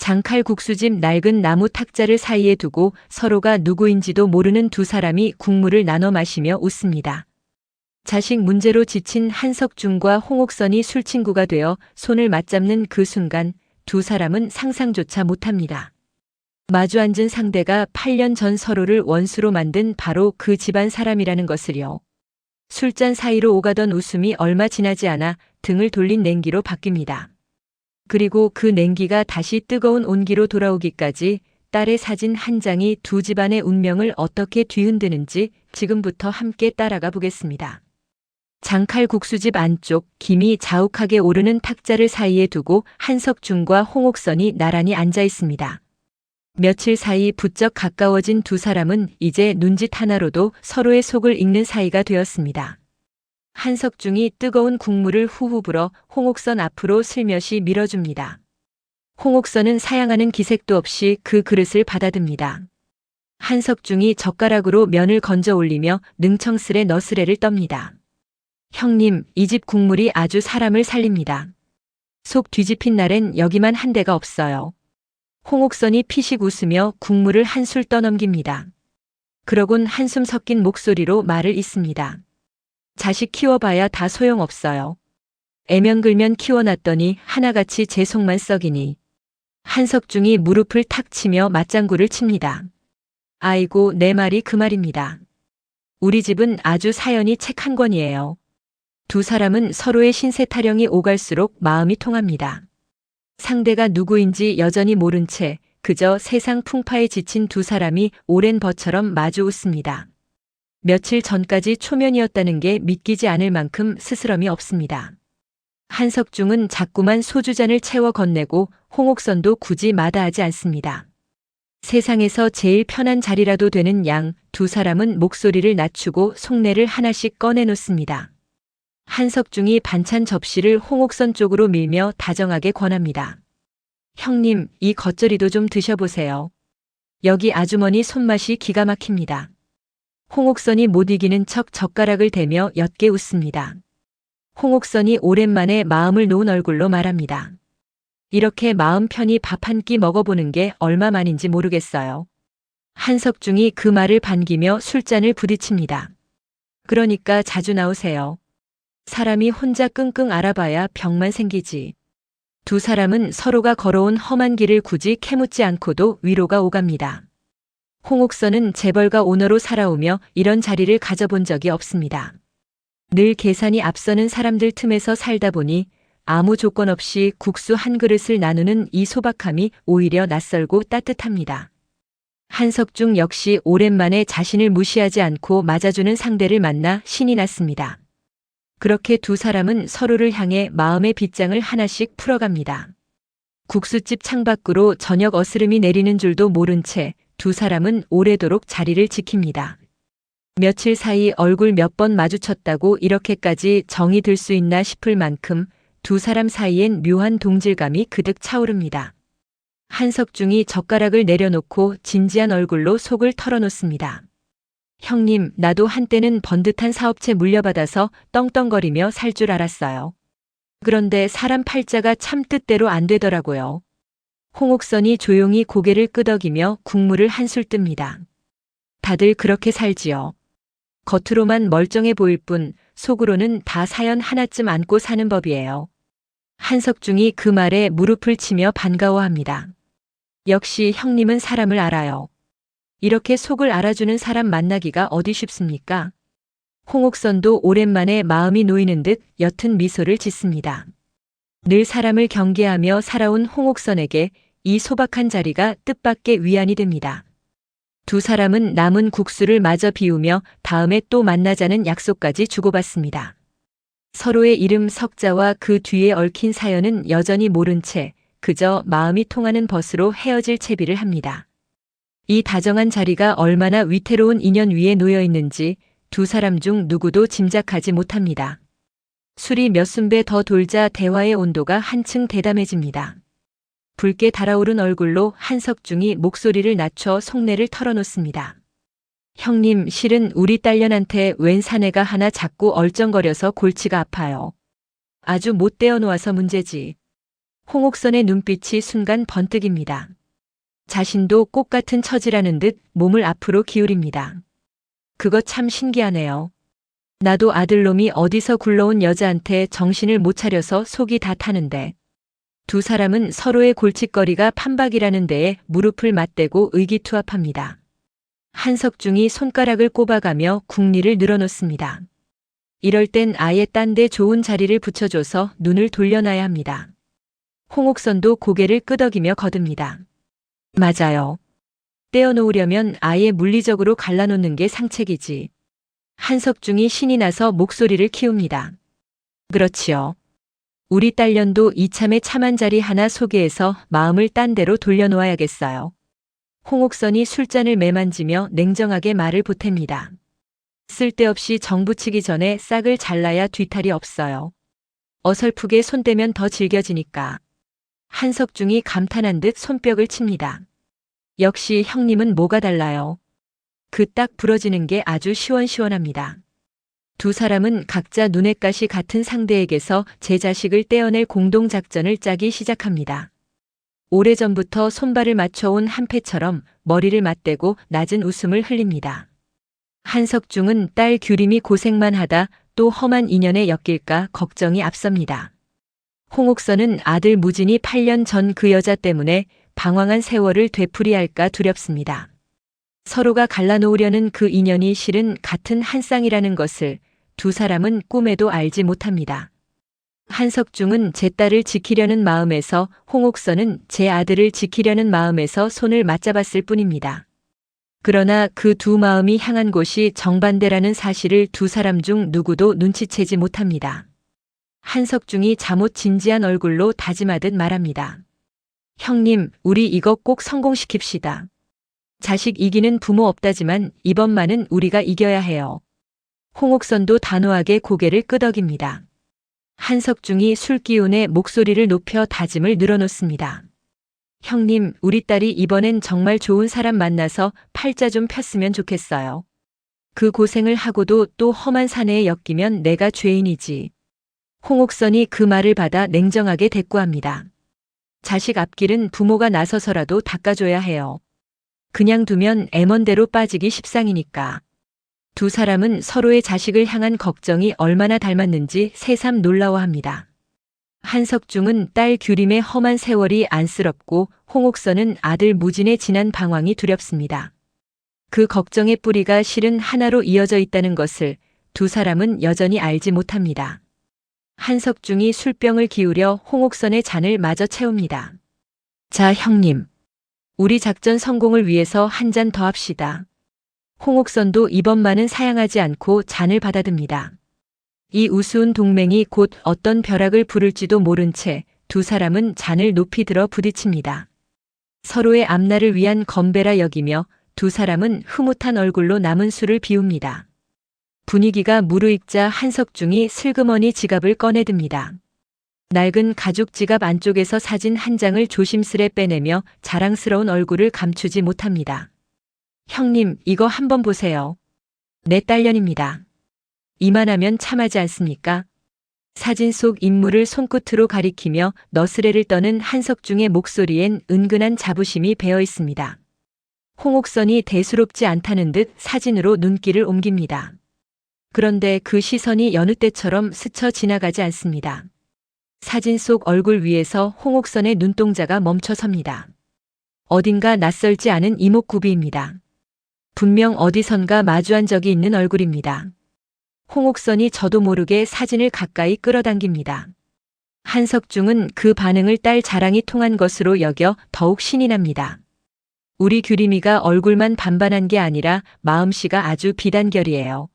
장칼국수집 낡은 나무 탁자를 사이에 두고 서로가 누구인지도 모르는 두 사람이 국물을 나눠 마시며 웃습니다. 자식 문제로 지친 한석중과 홍옥선이 술친구가 되어 손을 맞잡는 그 순간 두 사람은 상상조차 못합니다. 마주 앉은 상대가 8년 전 서로를 원수로 만든 바로 그 집안 사람이라는 것을요. 술잔 사이로 오가던 웃음이 얼마 지나지 않아 등을 돌린 냉기로 바뀝니다. 그리고 그 냉기가 다시 뜨거운 온기로 돌아오기까지 딸의 사진 한 장이 두 집안의 운명을 어떻게 뒤흔드는지 지금부터 함께 따라가 보겠습니다. 장칼국수집 안쪽 김이 자욱하게 오르는 탁자를 사이에 두고 한석중과 홍옥선이 나란히 앉아 있습니다. 며칠 사이 부쩍 가까워진 두 사람은 이제 눈짓 하나로도 서로의 속을 읽는 사이가 되었습니다. 한석중이 뜨거운 국물을 후후 불어 홍옥선 앞으로 슬며시 밀어줍니다. 홍옥선은 사양하는 기색도 없이 그 그릇을 받아듭니다. 한석중이 젓가락으로 면을 건져 올리며 능청스레 너스레를 떱니다. 형님, 이 집 국물이 아주 사람을 살립니다. 속 뒤집힌 날엔 여기만 한 데가 없어요. 홍옥선이 피식 웃으며 국물을 한술 떠넘깁니다. 그러곤 한숨 섞인 목소리로 말을 잇습니다. 자식 키워봐야 다 소용없어요. 애면글면 키워놨더니 하나같이 제 속만 썩이니. 한석중이 무릎을 탁 치며 맞장구를 칩니다. 아이고, 내 말이 그 말입니다. 우리 집은 아주 사연이 책 한 권이에요. 두 사람은 서로의 신세 타령이 오갈수록 마음이 통합니다. 상대가 누구인지 여전히 모른 채 그저 세상 풍파에 지친 두 사람이 오랜 벗처럼 마주 웃습니다. 며칠 전까지 초면이었다는 게 믿기지 않을 만큼 스스럼이 없습니다. 한석중은 자꾸만 소주잔을 채워 건네고 홍옥선도 굳이 마다하지 않습니다. 세상에서 제일 편한 자리라도 되는 양 두 사람은 목소리를 낮추고 속내를 하나씩 꺼내놓습니다. 한석중이 반찬 접시를 홍옥선 쪽으로 밀며 다정하게 권합니다. 형님, 이 겉절이도 좀 드셔보세요. 여기 아주머니 손맛이 기가 막힙니다. 홍옥선이 못 이기는 척 젓가락을 대며 옅게 웃습니다. 홍옥선이 오랜만에 마음을 놓은 얼굴로 말합니다. 이렇게 마음 편히 밥 한 끼 먹어보는 게 얼마만인지 모르겠어요. 한석중이 그 말을 반기며 술잔을 부딪힙니다. 그러니까 자주 나오세요. 사람이 혼자 끙끙 앓아봐야 병만 생기지. 두 사람은 서로가 걸어온 험한 길을 굳이 캐묻지 않고도 위로가 오갑니다. 홍옥선은 재벌가 오너로 살아오며 이런 자리를 가져본 적이 없습니다. 늘 계산이 앞서는 사람들 틈에서 살다 보니 아무 조건 없이 국수 한 그릇을 나누는 이 소박함이 오히려 낯설고 따뜻합니다. 한석중 역시 오랜만에 자신을 무시하지 않고 맞아주는 상대를 만나 신이 났습니다. 그렇게 두 사람은 서로를 향해 마음의 빗장을 하나씩 풀어갑니다. 국수집 창밖으로 저녁 어스름이 내리는 줄도 모른 채 두 사람은 오래도록 자리를 지킵니다. 며칠 사이 얼굴 몇 번 마주쳤다고 이렇게까지 정이 들 수 있나 싶을 만큼 두 사람 사이엔 묘한 동질감이 그득 차오릅니다. 한석중이 젓가락을 내려놓고 진지한 얼굴로 속을 털어놓습니다. 형님, 나도 한때는 번듯한 사업체 물려받아서 떵떵거리며 살 줄 알았어요. 그런데 사람 팔자가 참 뜻대로 안 되더라고요. 홍옥선이 조용히 고개를 끄덕이며 국물을 한술 뜹니다. 다들 그렇게 살지요. 겉으로만 멀쩡해 보일 뿐 속으로는 다 사연 하나쯤 안고 사는 법이에요. 한석중이 그 말에 무릎을 치며 반가워합니다. 역시 형님은 사람을 알아요. 이렇게 속을 알아주는 사람 만나기가 어디 쉽습니까? 홍옥선도 오랜만에 마음이 놓이는 듯 옅은 미소를 짓습니다. 늘 사람을 경계하며 살아온 홍옥선에게 이 소박한 자리가 뜻밖의 위안이 됩니다. 두 사람은 남은 국수를 마저 비우며 다음에 또 만나자는 약속까지 주고받습니다. 서로의 이름 석자와 그 뒤에 얽힌 사연은 여전히 모른 채 그저 마음이 통하는 벗으로 헤어질 채비를 합니다. 이 다정한 자리가 얼마나 위태로운 인연 위에 놓여 있는지 두 사람 중 누구도 짐작하지 못합니다. 술이 몇 순배 더 돌자 대화의 온도가 한층 대담해집니다. 붉게 달아오른 얼굴로 한석중이 목소리를 낮춰 속내를 털어놓습니다. 형님, 실은 우리 딸년한테 웬 사내가 하나 자꾸 얼쩡거려서 골치가 아파요. 아주 못 떼어 놓아서 문제지. 홍옥선의 눈빛이 순간 번뜩입니다. 자신도 꽃 같은 처지라는 듯 몸을 앞으로 기울입니다. 그거 참 신기하네요. 나도 아들놈이 어디서 굴러온 여자한테 정신을 못 차려서 속이 다 타는데 두 사람은 서로의 골칫거리가 판박이라는 데에 무릎을 맞대고 의기투합합니다. 한석중이 손가락을 꼽아가며 국리를 늘어놓습니다. 이럴 땐 아예 딴 데 좋은 자리를 붙여줘서 눈을 돌려놔야 합니다. 홍옥선도 고개를 끄덕이며 거듭니다. 맞아요. 떼어놓으려면 아예 물리적으로 갈라놓는 게 상책이지. 한석중이 신이 나서 목소리를 키웁니다. 그렇지요. 우리 딸년도 이참에 참한 자리 하나 소개해서 마음을 딴 데로 돌려놓아야겠어요. 홍옥선이 술잔을 매만지며 냉정하게 말을 보탭니다. 쓸데없이 정붙이기 전에 싹을 잘라야 뒤탈이 없어요. 어설프게 손대면 더 질겨지니까. 한석중이 감탄한 듯 손뼉을 칩니다. 역시 형님은 뭐가 달라요. 그 딱 부러지는 게 아주 시원시원합니다. 두 사람은 각자 눈엣 가시 같은 상대에게서 제 자식을 떼어낼 공동작전을 짜기 시작합니다. 오래전부터 손발을 맞춰온 한패처럼 머리를 맞대고 낮은 웃음을 흘립니다. 한석중은 딸 규림이 고생만 하다 또 험한 인연에 엮일까 걱정이 앞섭니다. 홍옥선은 아들 무진이 8년 전 그 여자 때문에 방황한 세월을 되풀이할까 두렵습니다. 서로가 갈라놓으려는 그 인연이 실은 같은 한 쌍이라는 것을 두 사람은 꿈에도 알지 못합니다. 한석중은 제 딸을 지키려는 마음에서, 홍옥선은 제 아들을 지키려는 마음에서 손을 맞잡았을 뿐입니다. 그러나 그 두 마음이 향한 곳이 정반대라는 사실을 두 사람 중 누구도 눈치채지 못합니다. 한석중이 잠옷 진지한 얼굴로 다짐하듯 말합니다. 형님, 우리 이거 꼭 성공시킵시다. 자식 이기는 부모 없다지만 이번만은 우리가 이겨야 해요. 홍옥선도 단호하게 고개를 끄덕입니다. 한석중이 술기운에 목소리를 높여 다짐을 늘어놓습니다. 형님, 우리 딸이 이번엔 정말 좋은 사람 만나서 팔자 좀 폈으면 좋겠어요. 그 고생을 하고도 또 험한 사내에 엮이면 내가 죄인이지. 홍옥선이 그 말을 받아 냉정하게 대꾸합니다. 자식 앞길은 부모가 나서서라도 닦아줘야 해요. 그냥 두면 애먼대로 빠지기 십상이니까. 두 사람은 서로의 자식을 향한 걱정이 얼마나 닮았는지 새삼 놀라워합니다. 한석중은 딸 규림의 험한 세월이 안쓰럽고 홍옥선은 아들 무진의 지난 방황이 두렵습니다. 그 걱정의 뿌리가 실은 하나로 이어져 있다는 것을 두 사람은 여전히 알지 못합니다. 한석중이 술병을 기울여 홍옥선의 잔을 마저 채웁니다. 자, 형님. 우리 작전 성공을 위해서 한 잔 더 합시다. 홍옥선도 이번만은 사양하지 않고 잔을 받아듭니다. 이 우스운 동맹이 곧 어떤 벼락을 부를지도 모른 채 두 사람은 잔을 높이 들어 부딪힙니다. 서로의 앞날을 위한 건배라 여기며 두 사람은 흐뭇한 얼굴로 남은 술을 비웁니다. 분위기가 무르익자 한석중이 슬그머니 지갑을 꺼내듭니다. 낡은 가죽 지갑 안쪽에서 사진 한 장을 조심스레 빼내며 자랑스러운 얼굴을 감추지 못합니다. 형님, 이거 한번 보세요. 내 딸년입니다. 이만하면 참하지 않습니까? 사진 속 인물을 손끝으로 가리키며 너스레를 떠는 한석중의 목소리엔 은근한 자부심이 배어 있습니다. 홍옥선이 대수롭지 않다는 듯 사진으로 눈길을 옮깁니다. 그런데 그 시선이 여느 때처럼 스쳐 지나가지 않습니다. 사진 속 얼굴 위에서 홍옥선의 눈동자가 멈춰섭니다. 어딘가 낯설지 않은 이목구비입니다. 분명 어디선가 마주한 적이 있는 얼굴입니다. 홍옥선이 저도 모르게 사진을 가까이 끌어당깁니다. 한석중은 그 반응을 딸 자랑이 통한 것으로 여겨 더욱 신이 납니다. 우리 규림이가 얼굴만 반반한 게 아니라 마음씨가 아주 비단결이에요.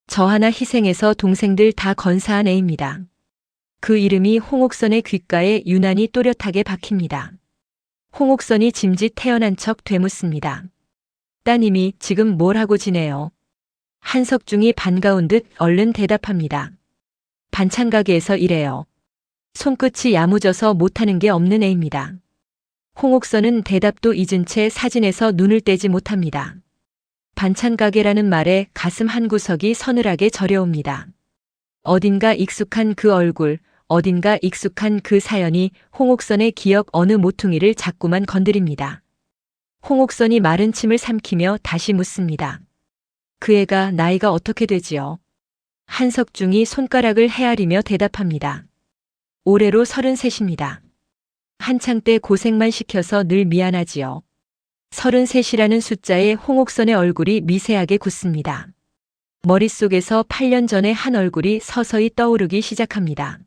저 하나 희생해서 동생들 다 건사한 애입니다. 그 이름이 홍옥선의 귓가에 유난히 또렷하게 박힙니다. 홍옥선이 짐짓 태어난 척 되묻습니다. 따님이 지금 뭘 하고 지내요? 한석중이 반가운 듯 얼른 대답합니다. 반찬 가게에서 일해요. 손끝이 야무져서 못하는 게 없는 애입니다. 홍옥선은 대답도 잊은 채 사진에서 눈을 떼지 못합니다. 반찬 가게라는 말에 가슴 한 구석이 서늘하게 저려옵니다. 어딘가 익숙한 그 얼굴, 어딘가 익숙한 그 사연이 홍옥선의 기억 어느 모퉁이를 자꾸만 건드립니다. 홍옥선이 마른 침을 삼키며 다시 묻습니다. 그 애가 나이가 어떻게 되지요? 한석중이 손가락을 헤아리며 대답합니다. 올해로 33입니다. 한창 때 고생만 시켜서 늘 미안하지요. 33이라는 숫자에 홍옥선의 얼굴이 미세하게 굳습니다. 머릿속에서 8년 전의 한 얼굴이 서서히 떠오르기 시작합니다.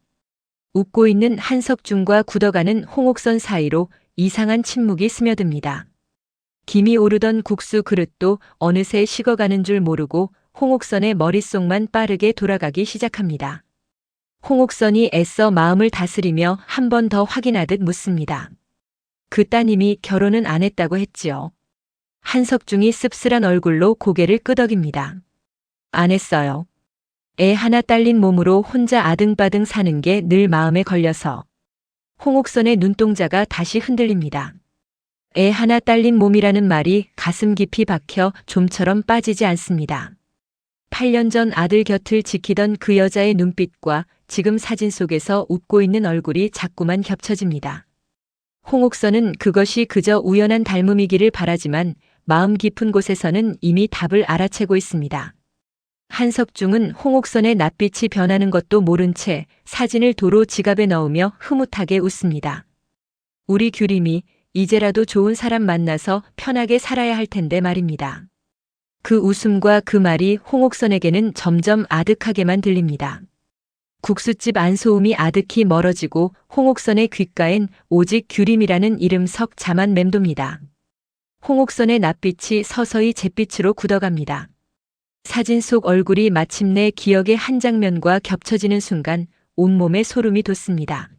웃고 있는 한석중과 굳어가는 홍옥선 사이로 이상한 침묵이 스며듭니다. 김이 오르던 국수 그릇도 어느새 식어가는 줄 모르고 홍옥선의 머릿속만 빠르게 돌아가기 시작합니다. 홍옥선이 애써 마음을 다스리며 한 번 더 확인하듯 묻습니다. 그 따님이 결혼은 안 했다고 했지요. 한석중이 씁쓸한 얼굴로 고개를 끄덕입니다. 안 했어요. 애 하나 딸린 몸으로 혼자 아등바등 사는 게 늘 마음에 걸려서. 홍옥선의 눈동자가 다시 흔들립니다. 애 하나 딸린 몸이라는 말이 가슴 깊이 박혀 좀처럼 빠지지 않습니다. 8년 전 아들 곁을 지키던 그 여자의 눈빛과 지금 사진 속에서 웃고 있는 얼굴이 자꾸만 겹쳐집니다. 홍옥선은 그것이 그저 우연한 닮음이기를 바라지만 마음 깊은 곳에서는 이미 답을 알아채고 있습니다. 한석중은 홍옥선의 낯빛이 변하는 것도 모른 채 사진을 도로 지갑에 넣으며 흐뭇하게 웃습니다. 우리 규림이 이제라도 좋은 사람 만나서 편하게 살아야 할 텐데 말입니다. 그 웃음과 그 말이 홍옥선에게는 점점 아득하게만 들립니다. 국수집 안소음이 아득히 멀어지고 홍옥선의 귓가엔 오직 규림이라는 이름 석 자만 맴돕니다. 홍옥선의 낯빛이 서서히 잿빛으로 굳어갑니다. 사진 속 얼굴이 마침내 기억의 한 장면과 겹쳐지는 순간 온몸에 소름이 돋습니다.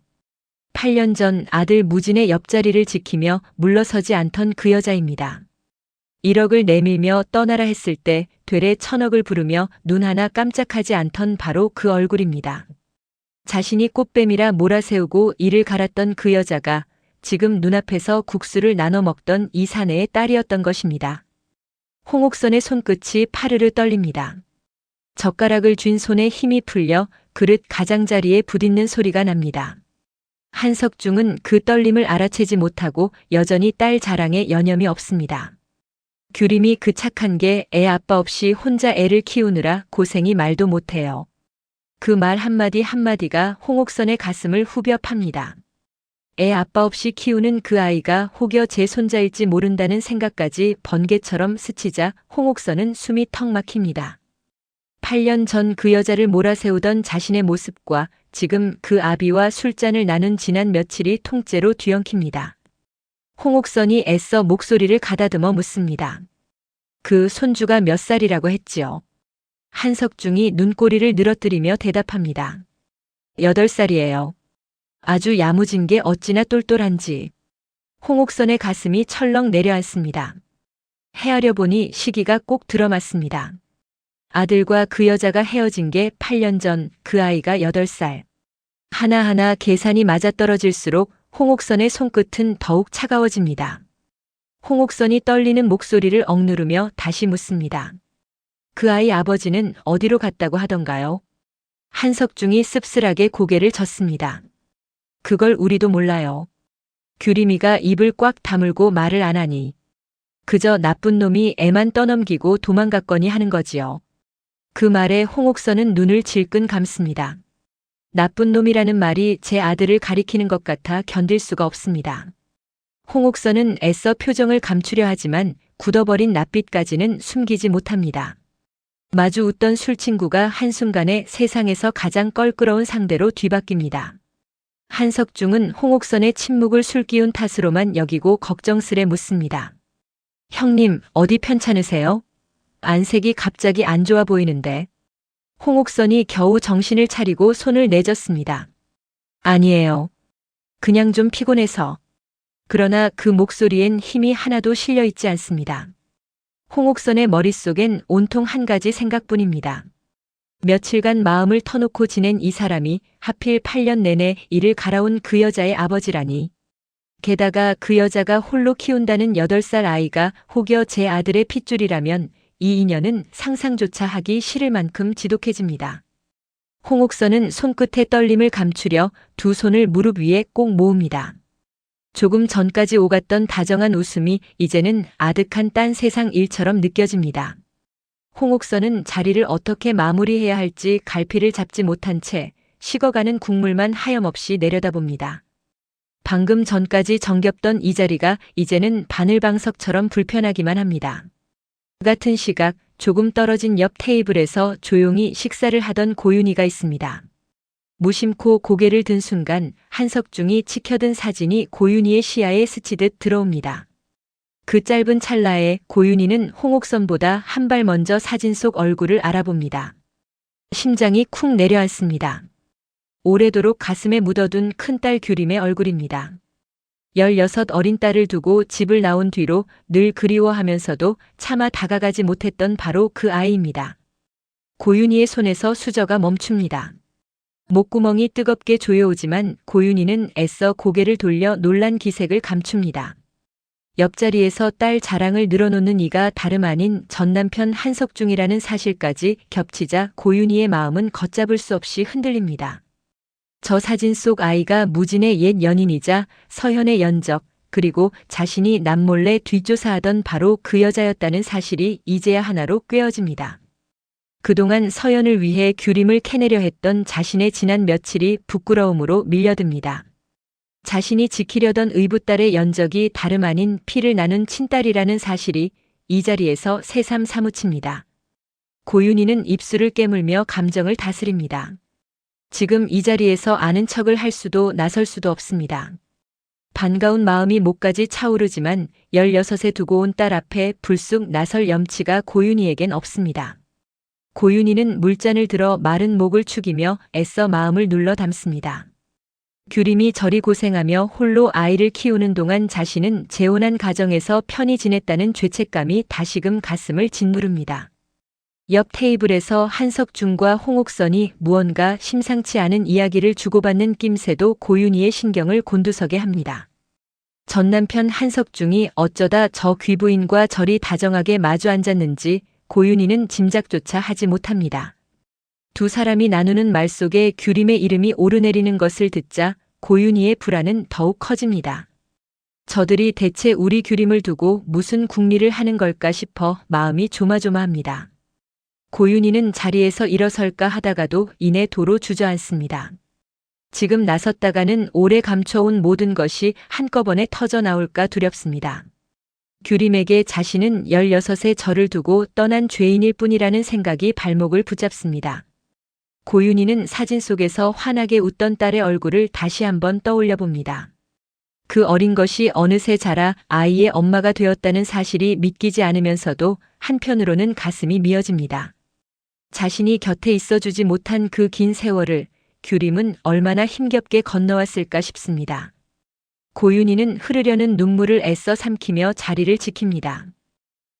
8년 전 아들 무진의 옆자리를 지키며 물러서지 않던 그 여자입니다. 1억을 내밀며 떠나라 했을 때 되레 1000억을 부르며 눈 하나 깜짝하지 않던 바로 그 얼굴입니다. 자신이 꽃뱀이라 몰아세우고 이를 갈았던 그 여자가 지금 눈앞에서 국수를 나눠 먹던 이 사내의 딸이었던 것입니다. 홍옥선의 손끝이 파르르 떨립니다. 젓가락을 쥔 손에 힘이 풀려 그릇 가장자리에 부딪는 소리가 납니다. 한석중은 그 떨림을 알아채지 못하고 여전히 딸 자랑에 여념이 없습니다. 규림이 그 착한 게 애 아빠 없이 혼자 애를 키우느라 고생이 말도 못해요. 그 말 한마디 한마디가 홍옥선의 가슴을 후벼 팝니다. 애 아빠 없이 키우는 그 아이가 혹여 제 손자일지 모른다는 생각까지 번개처럼 스치자 홍옥선은 숨이 턱 막힙니다. 8년 전 그 여자를 몰아세우던 자신의 모습과 지금 그 아비와 술잔을 나눈 지난 며칠이 통째로 뒤엉킵니다. 홍옥선이 애써 목소리를 가다듬어 묻습니다. 그 손주가 몇 살이라고 했지요? 한석중이 눈꼬리를 늘어뜨리며 대답합니다. 8살이에요. 아주 야무진 게 어찌나 똘똘한지. 홍옥선의 가슴이 철렁 내려앉습니다. 헤아려 보니 시기가 꼭 들어맞습니다. 아들과 그 여자가 헤어진 게 8년 전, 그 아이가 8살. 하나하나 계산이 맞아떨어질수록 홍옥선의 손끝은 더욱 차가워집니다. 홍옥선이 떨리는 목소리를 억누르며 다시 묻습니다. 그 아이 아버지는 어디로 갔다고 하던가요? 한석중이 씁쓸하게 고개를 젓습니다. 그걸 우리도 몰라요. 규림이가 입을 꽉 다물고 말을 안 하니. 그저 나쁜 놈이 애만 떠넘기고 도망갔거니 하는 거지요. 그 말에 홍옥선은 눈을 질끈 감습니다. 나쁜 놈이라는 말이 제 아들을 가리키는 것 같아 견딜 수가 없습니다. 홍옥선은 애써 표정을 감추려 하지만 굳어버린 낯빛까지는 숨기지 못합니다. 마주 웃던 술친구가 한순간에 세상에서 가장 껄끄러운 상대로 뒤바뀝니다. 한석중은 홍옥선의 침묵을 술기운 탓으로만 여기고 걱정스레 묻습니다. 형님, 어디 편찮으세요? 안색이 갑자기 안 좋아 보이는데. 홍옥선이 겨우 정신을 차리고 손을 내젓습니다. 아니에요. 그냥 좀 피곤해서. 그러나 그 목소리엔 힘이 하나도 실려 있지 않습니다. 홍옥선의 머릿속엔 온통 한 가지 생각뿐입니다. 며칠간 마음을 터놓고 지낸 이 사람이 하필 8년 내내 이를 갈아온 그 여자의 아버지라니. 게다가 그 여자가 홀로 키운다는 8살 아이가 혹여 제 아들의 핏줄이라면 이 인연은 상상조차 하기 싫을 만큼 지독해집니다. 홍옥선은 손끝의 떨림을 감추려 두 손을 무릎 위에 꼭 모읍니다. 조금 전까지 오갔던 다정한 웃음이 이제는 아득한 딴 세상 일처럼 느껴집니다. 홍옥선은 자리를 어떻게 마무리해야 할지 갈피를 잡지 못한 채 식어가는 국물만 하염없이 내려다봅니다. 방금 전까지 정겹던 이 자리가 이제는 바늘방석처럼 불편하기만 합니다. 같은 시각 조금 떨어진 옆 테이블에서 조용히 식사를 하던 고윤희가 있습니다. 무심코 고개를 든 순간 한석중이 치켜든 사진이 고윤희의 시야에 스치듯 들어옵니다. 그 짧은 찰나에 고윤희는 홍옥선보다 한 발 먼저 사진 속 얼굴을 알아봅니다. 심장이 쿵 내려앉습니다. 오래도록 가슴에 묻어둔 큰딸 규림의 얼굴입니다. 16 어린 딸을 두고 집을 나온 뒤로 늘 그리워하면서도 차마 다가가지 못했던 바로 그 아이입니다. 고윤희의 손에서 수저가 멈춥니다. 목구멍이 뜨겁게 조여오지만 고윤희는 애써 고개를 돌려 놀란 기색을 감춥니다. 옆자리에서 딸 자랑을 늘어놓는 이가 다름 아닌 전남편 한석중이라는 사실까지 겹치자 고윤희의 마음은 걷잡을 수 없이 흔들립니다. 저 사진 속 아이가 무진의 옛 연인이자 서현의 연적, 그리고 자신이 남몰래 뒷조사하던 바로 그 여자였다는 사실이 이제야 하나로 꿰어집니다. 그동안 서현을 위해 규림을 캐내려 했던 자신의 지난 며칠이 부끄러움으로 밀려듭니다. 자신이 지키려던 의붓딸의 연적이 다름 아닌 피를 나눈 친딸이라는 사실이 이 자리에서 새삼 사무칩니다. 고윤희는 입술을 깨물며 감정을 다스립니다. 지금 이 자리에서 아는 척을 할 수도 나설 수도 없습니다. 반가운 마음이 목까지 차오르지만 16에 두고 온 딸 앞에 불쑥 나설 염치가 고윤희에겐 없습니다. 고윤희는 물잔을 들어 마른 목을 축이며 애써 마음을 눌러 담습니다. 규림이 저리 고생하며 홀로 아이를 키우는 동안 자신은 재혼한 가정에서 편히 지냈다는 죄책감이 다시금 가슴을 짓누릅니다. 옆 테이블에서 한석중과 홍옥선이 무언가 심상치 않은 이야기를 주고받는 낌새도 고윤희의 신경을 곤두서게 합니다. 전 남편 한석중이 어쩌다 저 귀부인과 저리 다정하게 마주 앉았는지 고윤희는 짐작조차 하지 못합니다. 두 사람이 나누는 말 속에 규림의 이름이 오르내리는 것을 듣자 고윤희의 불안은 더욱 커집니다. 저들이 대체 우리 규림을 두고 무슨 궁리를 하는 걸까 싶어 마음이 조마조마합니다. 고윤희는 자리에서 일어설까 하다가도 이내 도로 주저앉습니다. 지금 나섰다가는 오래 감춰온 모든 것이 한꺼번에 터져 나올까 두렵습니다. 규림에게 자신은 16에 저를 두고 떠난 죄인일 뿐이라는 생각이 발목을 붙잡습니다. 고윤희는 사진 속에서 환하게 웃던 딸의 얼굴을 다시 한번 떠올려 봅니다. 그 어린 것이 어느새 자라 아이의 엄마가 되었다는 사실이 믿기지 않으면서도 한편으로는 가슴이 미어집니다. 자신이 곁에 있어주지 못한 그 긴 세월을 규림은 얼마나 힘겹게 건너왔을까 싶습니다. 고윤희는 흐르려는 눈물을 애써 삼키며 자리를 지킵니다.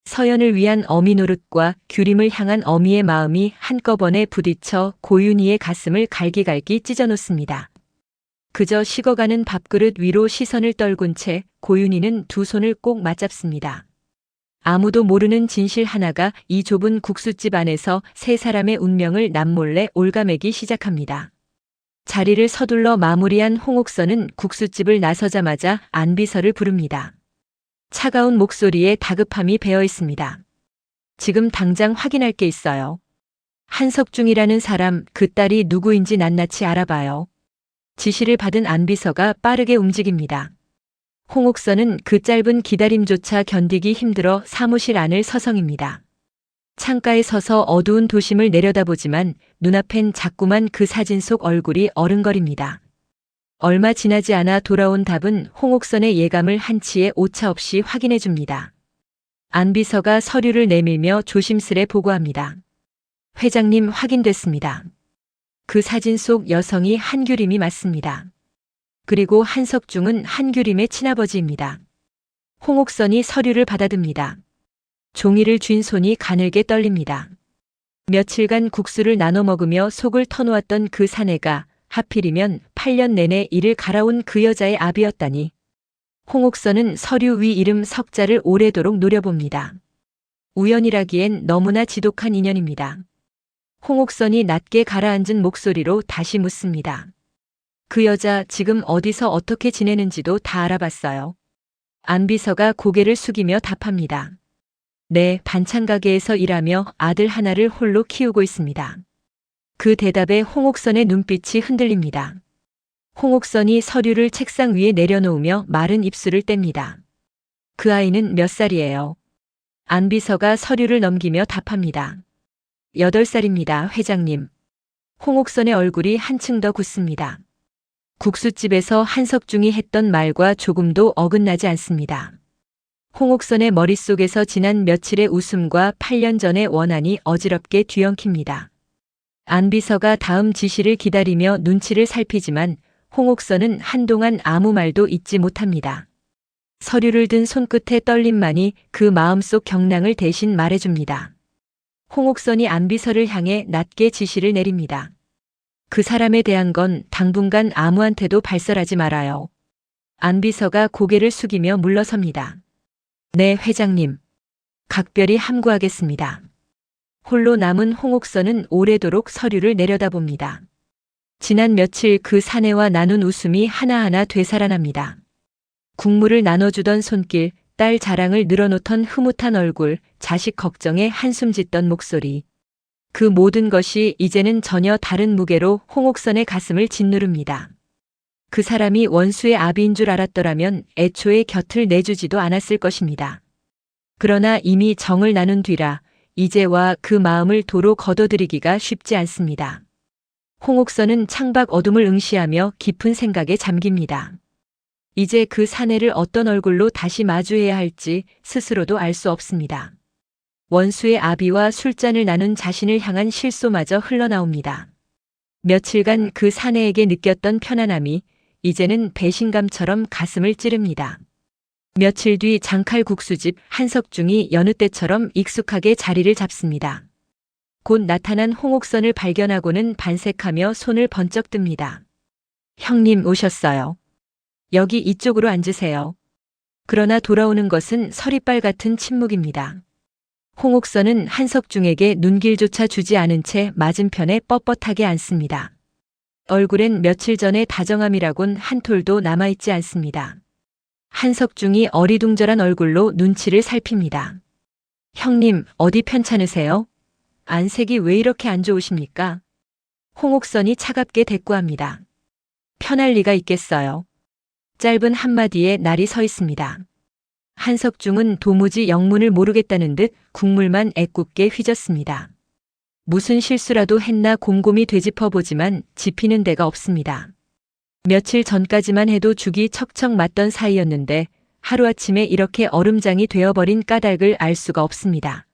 서연을 위한 어미 노릇과 규림을 향한 어미의 마음이 한꺼번에 부딪혀 고윤희의 가슴을 갈기갈기 찢어놓습니다. 그저 식어가는 밥그릇 위로 시선을 떨군 채 고윤희는 두 손을 꼭 맞잡습니다. 아무도 모르는 진실 하나가 이 좁은 국수집 안에서 세 사람의 운명을 남몰래 올가매기 시작합니다. 자리를 서둘러 마무리한 홍옥선은 국수집을 나서자마자 안비서를 부릅니다. 차가운 목소리에 다급함이 배어 있습니다. 지금 당장 확인할 게 있어요. 한석중이라는 사람, 그 딸이 누구인지 낱낱이 알아봐요. 지시를 받은 안비서가 빠르게 움직입니다. 홍옥선은 그 짧은 기다림조차 견디기 힘들어 사무실 안을 서성입니다. 창가에 서서 어두운 도심을 내려다보지만 눈앞엔 자꾸만 그 사진 속 얼굴이 어른거립니다. 얼마 지나지 않아 돌아온 답은 홍옥선의 예감을 한치의 오차 없이 확인해 줍니다. 안비서가 서류를 내밀며 조심스레 보고합니다. 회장님, 확인됐습니다. 그 사진 속 여성이 한규림이 맞습니다. 그리고 한석중은 한규림의 친아버지입니다. 홍옥선이 서류를 받아듭니다. 종이를 쥔 손이 가늘게 떨립니다. 며칠간 국수를 나눠 먹으며 속을 터놓았던 그 사내가 하필이면 8년 내내 이를 갈아온 그 여자의 아비였다니. 홍옥선은 서류 위 이름 석자를 오래도록 노려봅니다. 우연이라기엔 너무나 지독한 인연입니다. 홍옥선이 낮게 가라앉은 목소리로 다시 묻습니다. 그 여자 지금 어디서 어떻게 지내는지도 다 알아봤어요. 안비서가 고개를 숙이며 답합니다. 네, 반찬 가게에서 일하며 아들 하나를 홀로 키우고 있습니다. 그 대답에 홍옥선의 눈빛이 흔들립니다. 홍옥선이 서류를 책상 위에 내려놓으며 마른 입술을 뗍니다. 그 아이는 몇 살이에요? 안비서가 서류를 넘기며 답합니다. 8살입니다, 회장님. 홍옥선의 얼굴이 한층 더 굳습니다. 국수집에서 한석중이 했던 말과 조금도 어긋나지 않습니다. 홍옥선의 머릿속에서 지난 며칠의 웃음과 8년 전의 원한이 어지럽게 뒤엉킵니다. 안비서가 다음 지시를 기다리며 눈치를 살피지만 홍옥선은 한동안 아무 말도 잇지 못합니다. 서류를 든 손끝의 떨림만이 그 마음속 경랑을 대신 말해줍니다. 홍옥선이 안비서를 향해 낮게 지시를 내립니다. 그 사람에 대한 건 당분간 아무한테도 발설하지 말아요. 안비서가 고개를 숙이며 물러섭니다. 네, 회장님. 각별히 함구하겠습니다. 홀로 남은 홍옥선은 오래도록 서류를 내려다봅니다. 지난 며칠 그 사내와 나눈 웃음이 하나하나 되살아납니다. 국물을 나눠주던 손길, 딸 자랑을 늘어놓던 흐뭇한 얼굴, 자식 걱정에 한숨 짓던 목소리. 그 모든 것이 이제는 전혀 다른 무게로 홍옥선의 가슴을 짓누릅니다. 그 사람이 원수의 아비인 줄 알았더라면 애초에 곁을 내주지도 않았을 것입니다. 그러나 이미 정을 나눈 뒤라 이제와 그 마음을 도로 거둬들이기가 쉽지 않습니다. 홍옥선은 창밖 어둠을 응시하며 깊은 생각에 잠깁니다. 이제 그 사내를 어떤 얼굴로 다시 마주해야 할지 스스로도 알 수 없습니다. 원수의 아비와 술잔을 나눈 자신을 향한 실소마저 흘러나옵니다. 며칠간 그 사내에게 느꼈던 편안함이 이제는 배신감처럼 가슴을 찌릅니다. 며칠 뒤 장칼국수집 한석중이 여느 때처럼 익숙하게 자리를 잡습니다. 곧 나타난 홍옥선을 발견하고는 반색하며 손을 번쩍 듭니다. 형님 오셨어요. 여기 이쪽으로 앉으세요. 그러나 돌아오는 것은 서리빨 같은 침묵입니다. 홍옥선은 한석중에게 눈길조차 주지 않은 채 맞은편에 뻣뻣하게 앉습니다. 얼굴엔 며칠 전의 다정함이라곤 한 톨도 남아있지 않습니다. 한석중이 어리둥절한 얼굴로 눈치를 살핍니다. 형님, 어디 편찮으세요? 안색이 왜 이렇게 안 좋으십니까? 홍옥선이 차갑게 대꾸합니다. 편할 리가 있겠어요. 짧은 한마디에 날이 서 있습니다. 한석중은 도무지 영문을 모르겠다는 듯 국물만 애꿎게 휘젓습니다. 무슨 실수라도 했나 곰곰이 되짚어보지만 짚히는 데가 없습니다. 며칠 전까지만 해도 죽이 척척 맞던 사이였는데 하루아침에 이렇게 얼음장이 되어버린 까닭을 알 수가 없습니다.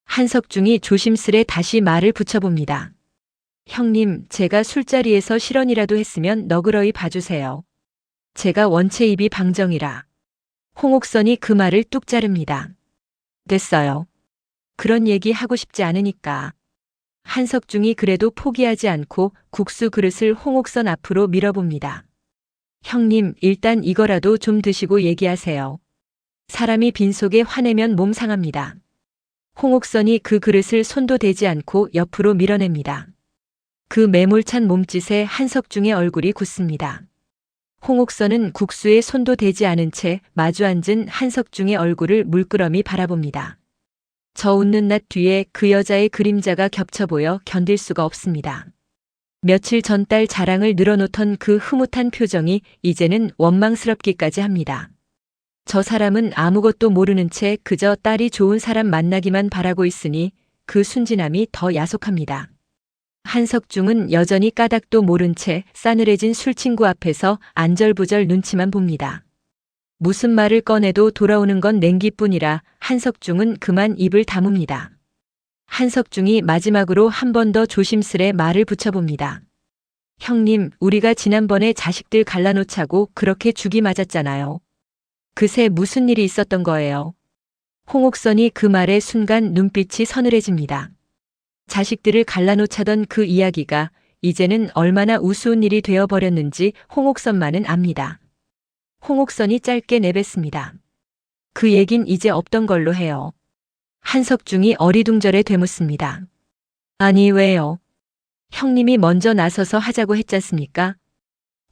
한석중이 조심스레 다시 말을 붙여봅니다. 형님, 제가 술자리에서 실언이라도 했으면 너그러이 봐주세요. 제가 원체 입이 방정이라. 홍옥선이 그 말을 뚝 자릅니다. 됐어요. 그런 얘기 하고 싶지 않으니까. 한석중이 그래도 포기하지 않고 국수 그릇을 홍옥선 앞으로 밀어봅니다. 형님, 일단 이거라도 좀 드시고 얘기하세요. 사람이 빈속에 화내면 몸 상합니다. 홍옥선이 그 그릇을 손도 대지 않고 옆으로 밀어냅니다. 그 매몰찬 몸짓에 한석중의 얼굴이 굳습니다. 홍옥선은 국수에 손도 대지 않은 채 마주 앉은 한석중의 얼굴을 물끄러미 바라봅니다. 저 웃는 낯 뒤에 그 여자의 그림자가 겹쳐 보여 견딜 수가 없습니다. 며칠 전 딸 자랑을 늘어놓던 그 흐뭇한 표정이 이제는 원망스럽기까지 합니다. 저 사람은 아무것도 모르는 채 그저 딸이 좋은 사람 만나기만 바라고 있으니 그 순진함이 더 야속합니다. 한석중은 여전히 까닭도 모른 채 싸늘해진 술친구 앞에서 안절부절 눈치만 봅니다. 무슨 말을 꺼내도 돌아오는 건 냉기뿐이라 한석중은 그만 입을 다뭅니다. 한석중이 마지막으로 한 번 더 조심스레 말을 붙여봅니다. 형님, 우리가 지난번에 자식들 갈라놓자고 그렇게 죽이 맞았잖아요. 그새 무슨 일이 있었던 거예요? 홍옥선이 그 말에 순간 눈빛이 서늘해집니다. 자식들을 갈라놓자던 그 이야기가 이제는 얼마나 우스운 일이 되어버렸는지 홍옥선만은 압니다. 홍옥선이 짧게 내뱉습니다. 그 얘긴 이제 없던 걸로 해요. 한석중이 어리둥절해 되묻습니다. 아니, 왜요? 형님이 먼저 나서서 하자고 했잖습니까?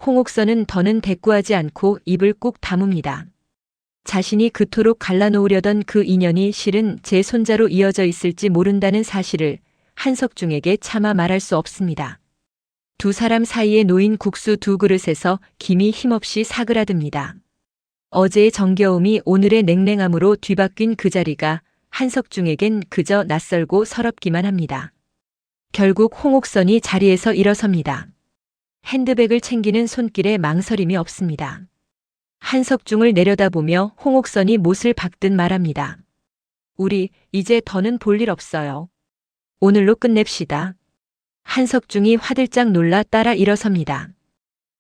홍옥선은 더는 대꾸하지 않고 입을 꾹 다뭅니다. 자신이 그토록 갈라놓으려던 그 인연이 실은 제 손자로 이어져 있을지 모른다는 사실을 한석중에게 차마 말할 수 없습니다. 두 사람 사이에 놓인 국수 두 그릇에서 김이 힘없이 사그라듭니다. 어제의 정겨움이 오늘의 냉랭함으로 뒤바뀐 그 자리가 한석중에겐 그저 낯설고 서럽기만 합니다. 결국 홍옥선이 자리에서 일어섭니다. 핸드백을 챙기는 손길에 망설임이 없습니다. 한석중을 내려다보며 홍옥선이 못을 박듯 말합니다. 우리 이제 더는 볼 일 없어요. 오늘로 끝냅시다. 한석중이 화들짝 놀라 따라 일어섭니다.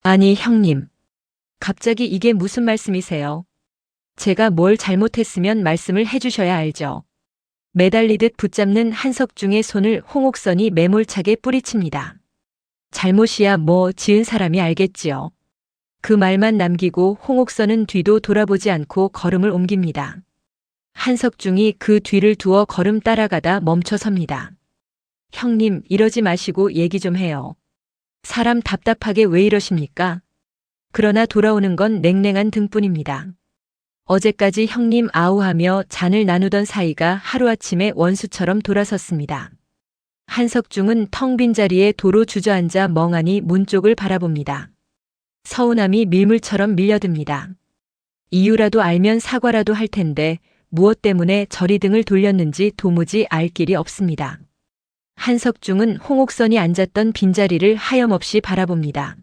아니, 형님. 갑자기 이게 무슨 말씀이세요? 제가 뭘 잘못했으면 말씀을 해주셔야 알죠. 매달리듯 붙잡는 한석중의 손을 홍옥선이 매몰차게 뿌리칩니다. 잘못이야 뭐 지은 사람이 알겠지요. 그 말만 남기고 홍옥선은 뒤도 돌아보지 않고 걸음을 옮깁니다. 한석중이 그 뒤를 두어 걸음 따라가다 멈춰섭니다. 형님, 이러지 마시고 얘기 좀 해요. 사람 답답하게 왜 이러십니까? 그러나 돌아오는 건 냉랭한 등뿐입니다. 어제까지 형님 아우하며 잔을 나누던 사이가 하루아침에 원수처럼 돌아섰습니다. 한석중은 텅 빈 자리에 도로 주저앉아 멍하니 문 쪽을 바라봅니다. 서운함이 밀물처럼 밀려듭니다. 이유라도 알면 사과라도 할 텐데 무엇 때문에 저리 등을 돌렸는지 도무지 알 길이 없습니다. 한석중은 홍옥선이 앉았던 빈자리를 하염없이 바라봅니다.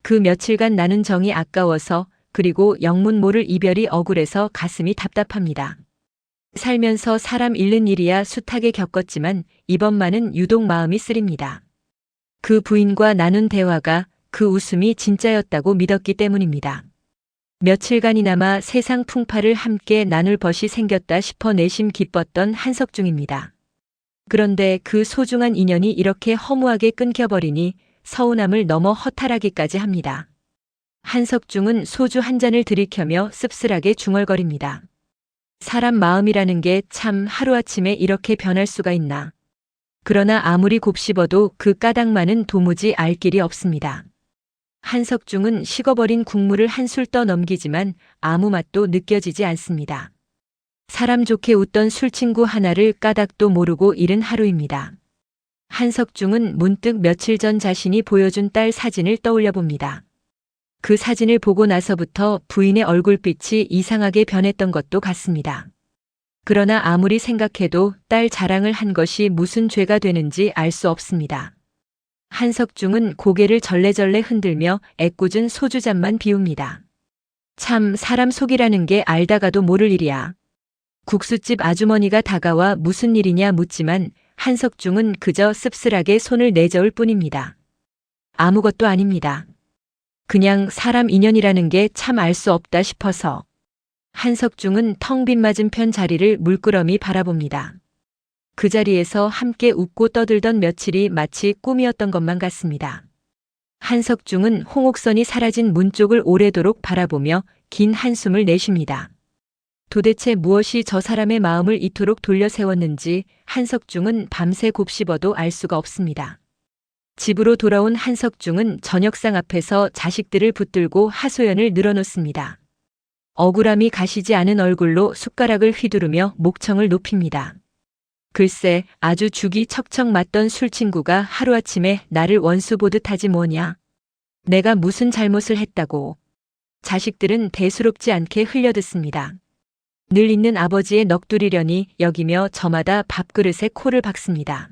그 며칠간 나눈 정이 아까워서 그리고 영문 모를 이별이 억울해서 가슴이 답답합니다. 살면서 사람 잃는 일이야 숱하게 겪었지만 이번만은 유독 마음이 쓰립니다. 그 부인과 나눈 대화가 그 웃음이 진짜였다고 믿었기 때문입니다. 며칠간이나마 세상 풍파를 함께 나눌 벗이 생겼다 싶어 내심 기뻤던 한석중입니다. 그런데 그 소중한 인연이 이렇게 허무하게 끊겨버리니 서운함을 넘어 허탈하기까지 합니다. 한석중은 소주 한 잔을 들이켜며 씁쓸하게 중얼거립니다. 사람 마음이라는 게 참 하루아침에 이렇게 변할 수가 있나. 그러나 아무리 곱씹어도 그 까닭만은 도무지 알 길이 없습니다. 한석중은 식어버린 국물을 한술 떠 넘기지만 아무 맛도 느껴지지 않습니다. 사람 좋게 웃던 술친구 하나를 까닭도 모르고 잃은 하루입니다. 한석중은 문득 며칠 전 자신이 보여준 딸 사진을 떠올려 봅니다. 그 사진을 보고 나서부터 부인의 얼굴빛이 이상하게 변했던 것도 같습니다. 그러나 아무리 생각해도 딸 자랑을 한 것이 무슨 죄가 되는지 알 수 없습니다. 한석중은 고개를 절레절레 흔들며 애꿎은 소주잔만 비웁니다. 참 사람 속이라는 게 알다가도 모를 일이야. 국수집 아주머니가 다가와 무슨 일이냐 묻지만 한석중은 그저 씁쓸하게 손을 내저을 뿐입니다. 아무것도 아닙니다. 그냥 사람 인연이라는 게 참 알 수 없다 싶어서. 한석중은 텅 빈 맞은편 자리를 물끄러미 바라봅니다. 그 자리에서 함께 웃고 떠들던 며칠이 마치 꿈이었던 것만 같습니다. 한석중은 홍옥선이 사라진 문 쪽을 오래도록 바라보며 긴 한숨을 내쉽니다. 도대체 무엇이 저 사람의 마음을 이토록 돌려 세웠는지 한석중은 밤새 곱씹어도 알 수가 없습니다. 집으로 돌아온 한석중은 저녁상 앞에서 자식들을 붙들고 하소연을 늘어놓습니다. 억울함이 가시지 않은 얼굴로 숟가락을 휘두르며 목청을 높입니다. 글쎄, 아주 죽이 척척 맞던 술친구가 하루아침에 나를 원수 보듯 하지 뭐냐. 내가 무슨 잘못을 했다고. 자식들은 대수롭지 않게 흘려듣습니다. 늘 있는 아버지의 넋두리려니 여기며 저마다 밥그릇에 코를 박습니다.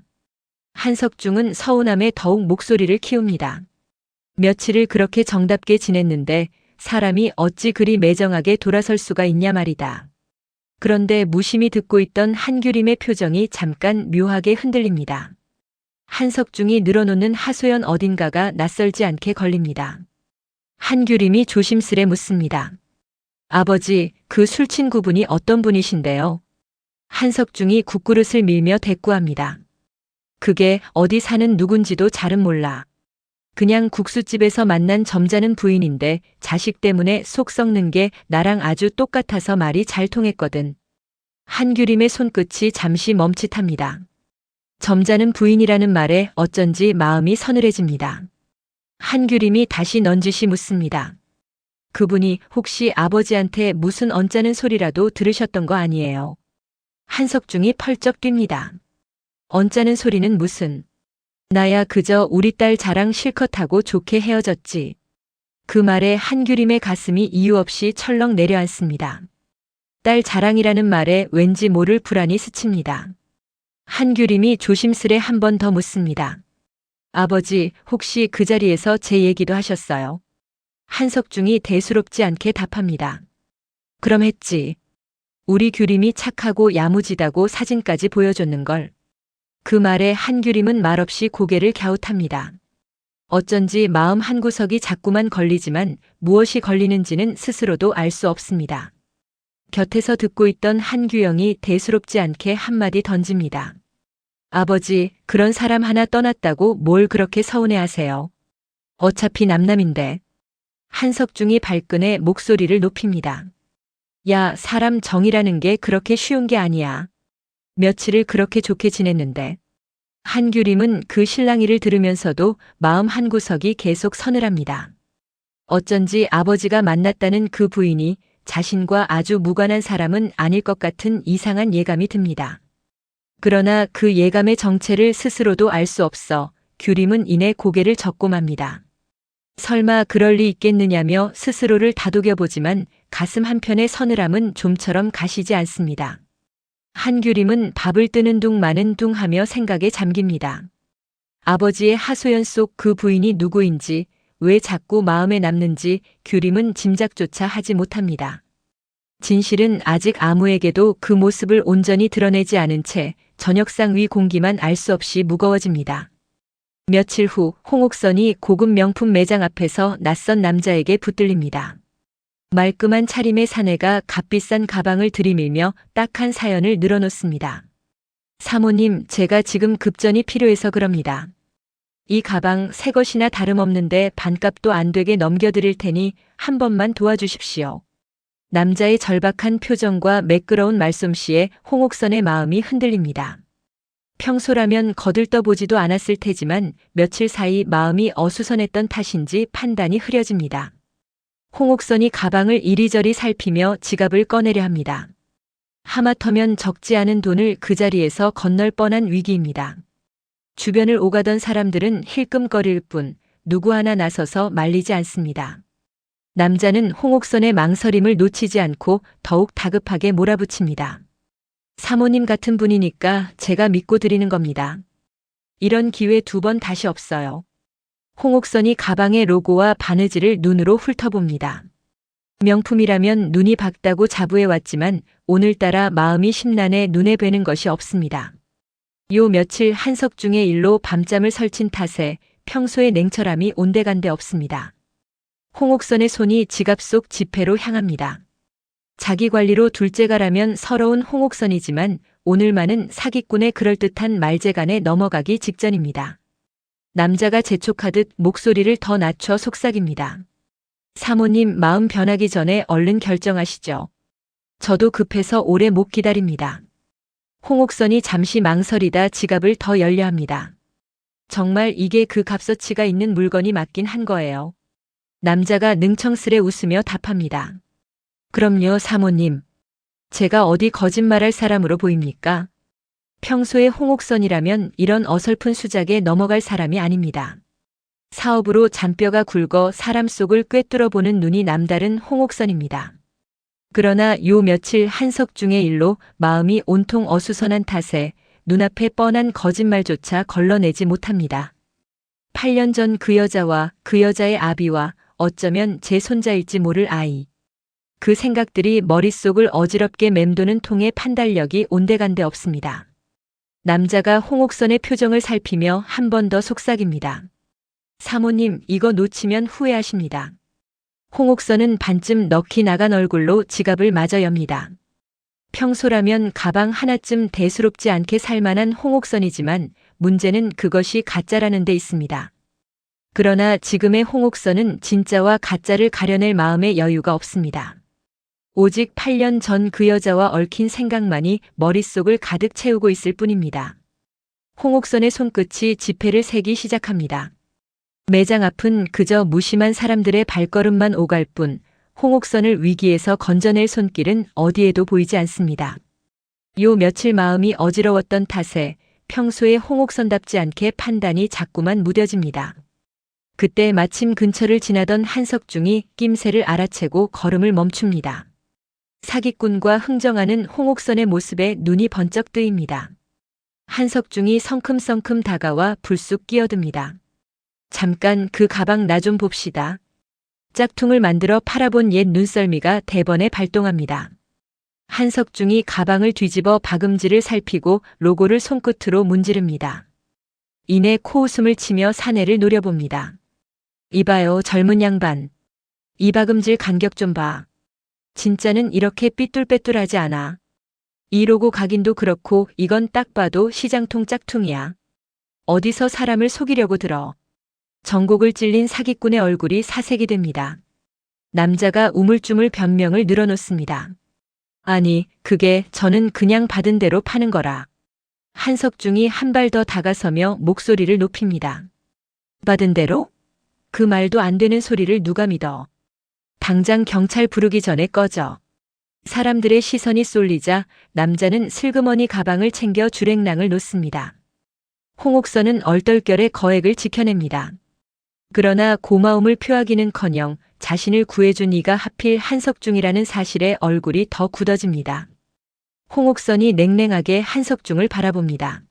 한석중은 서운함에 더욱 목소리를 키웁니다. 며칠을 그렇게 정답게 지냈는데 사람이 어찌 그리 매정하게 돌아설 수가 있냐 말이다. 그런데 무심히 듣고 있던 한규림의 표정이 잠깐 묘하게 흔들립니다. 한석중이 늘어놓는 하소연 어딘가가 낯설지 않게 걸립니다. 한규림이 조심스레 묻습니다. 아버지, 그 술친구분이 어떤 분이신데요? 한석중이 국그릇을 밀며 대꾸합니다. 그게 어디 사는 누군지도 잘은 몰라. 그냥 국수집에서 만난 점잖은 부인인데 자식 때문에 속 썩는 게 나랑 아주 똑같아서 말이 잘 통했거든. 한규림의 손끝이 잠시 멈칫합니다. 점잖은 부인이라는 말에 어쩐지 마음이 서늘해집니다. 한규림이 다시 넌지시 묻습니다. 그분이 혹시 아버지한테 무슨 언짢은 소리라도 들으셨던 거 아니에요? 한석중이 펄쩍 뜁니다. 언짢은 소리는 무슨. 나야 그저 우리 딸 자랑 실컷 하고 좋게 헤어졌지. 그 말에 한규림의 가슴이 이유 없이 철렁 내려앉습니다. 딸 자랑이라는 말에 왠지 모를 불안이 스칩니다. 한규림이 조심스레 한 번 더 묻습니다. 아버지, 혹시 그 자리에서 제 얘기도 하셨어요? 한석중이 대수롭지 않게 답합니다. 그럼 했지. 우리 규림이 착하고 야무지다고 사진까지 보여줬는걸. 그 말에 한규림은 말없이 고개를 갸웃합니다. 어쩐지 마음 한구석이 자꾸만 걸리지만 무엇이 걸리는지는 스스로도 알 수 없습니다. 곁에서 듣고 있던 한규영이 대수롭지 않게 한마디 던집니다. 아버지, 그런 사람 하나 떠났다고 뭘 그렇게 서운해하세요? 어차피 남남인데. 한석중이 발끈해 목소리를 높입니다. 야, 사람 정이라는 게 그렇게 쉬운 게 아니야. 며칠을 그렇게 좋게 지냈는데. 한규림은 그 실랑이를 들으면서도 마음 한구석이 계속 서늘합니다. 어쩐지 아버지가 만났다는 그 부인이 자신과 아주 무관한 사람은 아닐 것 같은 이상한 예감이 듭니다. 그러나 그 예감의 정체를 스스로도 알 수 없어 규림은 이내 고개를 젓고 맙니다. 설마 그럴 리 있겠느냐며 스스로를 다독여보지만 가슴 한편의 서늘함은 좀처럼 가시지 않습니다. 한규림은 밥을 뜨는 둥 마는 둥 하며 생각에 잠깁니다. 아버지의 하소연 속 그 부인이 누구인지, 왜 자꾸 마음에 남는지 규림은 짐작조차 하지 못합니다. 진실은 아직 아무에게도 그 모습을 온전히 드러내지 않은 채 저녁상 위 공기만 알 수 없이 무거워집니다. 며칠 후 홍옥선이 고급 명품 매장 앞에서 낯선 남자에게 붙들립니다. 말끔한 차림의 사내가 값비싼 가방을 들이밀며 딱한 사연을 늘어놓습니다. 사모님, 제가 지금 급전이 필요해서 그럽니다. 이 가방 새 것이나 다름없는데 반값도 안 되게 넘겨드릴 테니 한 번만 도와주십시오. 남자의 절박한 표정과 매끄러운 말솜씨에 홍옥선의 마음이 흔들립니다. 평소라면 거들떠보지도 않았을 테지만 며칠 사이 마음이 어수선했던 탓인지 판단이 흐려집니다. 홍옥선이 가방을 이리저리 살피며 지갑을 꺼내려 합니다. 하마터면 적지 않은 돈을 그 자리에서 건널 뻔한 위기입니다. 주변을 오가던 사람들은 힐끔거릴 뿐 누구 하나 나서서 말리지 않습니다. 남자는 홍옥선의 망설임을 놓치지 않고 더욱 다급하게 몰아붙입니다. 사모님 같은 분이니까 제가 믿고 드리는 겁니다. 이런 기회 2번 다시 없어요. 홍옥선이 가방의 로고와 바느질을 눈으로 훑어봅니다. 명품이라면 눈이 밝다고 자부해왔지만 오늘따라 마음이 심란해 눈에 뵈는 것이 없습니다. 요 며칠 한석중의 일로 밤잠을 설친 탓에 평소의 냉철함이 온데간데 없습니다. 홍옥선의 손이 지갑 속 지폐로 향합니다. 자기 관리로 둘째가라면 서러운 홍옥선이지만 오늘만은 사기꾼의 그럴듯한 말재간에 넘어가기 직전입니다. 남자가 재촉하듯 목소리를 더 낮춰 속삭입니다. 사모님, 마음 변하기 전에 얼른 결정하시죠. 저도 급해서 오래 못 기다립니다. 홍옥선이 잠시 망설이다 지갑을 더 열려합니다. 정말 이게 그 값어치가 있는 물건이 맞긴 한 거예요. 남자가 능청스레 웃으며 답합니다. 그럼요, 사모님. 제가 어디 거짓말할 사람으로 보입니까? 평소에 홍옥선이라면 이런 어설픈 수작에 넘어갈 사람이 아닙니다. 사업으로 잔뼈가 굵어 사람 속을 꿰뚫어보는 눈이 남다른 홍옥선입니다. 그러나 요 며칠 한석중의 일로 마음이 온통 어수선한 탓에 눈앞에 뻔한 거짓말조차 걸러내지 못합니다. 8년 전 그 여자와 그 여자의 아비와 어쩌면 제 손자일지 모를 아이. 그 생각들이 머릿속을 어지럽게 맴도는 통에 판단력이 온데간데 없습니다. 남자가 홍옥선의 표정을 살피며 한 번 더 속삭입니다. 사모님, 이거 놓치면 후회하십니다. 홍옥선은 반쯤 넋이 나간 얼굴로 지갑을 마저 엽니다. 평소라면 가방 하나쯤 대수롭지 않게 살만한 홍옥선이지만 문제는 그것이 가짜라는 데 있습니다. 그러나 지금의 홍옥선은 진짜와 가짜를 가려낼 마음의 여유가 없습니다. 오직 8년 전 그 여자와 얽힌 생각만이 머릿속을 가득 채우고 있을 뿐입니다. 홍옥선의 손끝이 지폐를 세기 시작합니다. 매장 앞은 그저 무심한 사람들의 발걸음만 오갈 뿐 홍옥선을 위기에서 건져낼 손길은 어디에도 보이지 않습니다. 요 며칠 마음이 어지러웠던 탓에 평소에 홍옥선답지 않게 판단이 자꾸만 무뎌집니다. 그때 마침 근처를 지나던 한석중이 낌새를 알아채고 걸음을 멈춥니다. 사기꾼과 흥정하는 홍옥선의 모습에 눈이 번쩍 뜨입니다. 한석중이 성큼성큼 다가와 불쑥 끼어듭니다. 잠깐 그 가방 나 좀 봅시다. 짝퉁을 만들어 팔아본 옛 눈썰미가 대번에 발동합니다. 한석중이 가방을 뒤집어 박음질을 살피고 로고를 손끝으로 문지릅니다. 이내 코웃음을 치며 사내를 노려봅니다. 이봐요 젊은 양반. 이 박음질 간격 좀 봐. 진짜는 이렇게 삐뚤빼뚤하지 않아. 이 로고 각인도 그렇고 이건 딱 봐도 시장통 짝퉁이야. 어디서 사람을 속이려고 들어. 전곡을 찔린 사기꾼의 얼굴이 사색이 됩니다. 남자가 우물쭈물 변명을 늘어놓습니다. 아니, 그게 저는 그냥 받은 대로 파는 거라. 한석중이 한 발 더 다가서며 목소리를 높입니다. 받은 대로? 그 말도 안 되는 소리를 누가 믿어. 당장 경찰 부르기 전에 꺼져. 사람들의 시선이 쏠리자 남자는 슬그머니 가방을 챙겨 주랭랑을 놓습니다. 홍옥선은 얼떨결에 거액을 지켜냅니다. 그러나 고마움을 표하기는커녕 자신을 구해준 이가 하필 한석중이라는 사실에 얼굴이 더 굳어집니다. 홍옥선이 냉랭하게 한석중을 바라봅니다.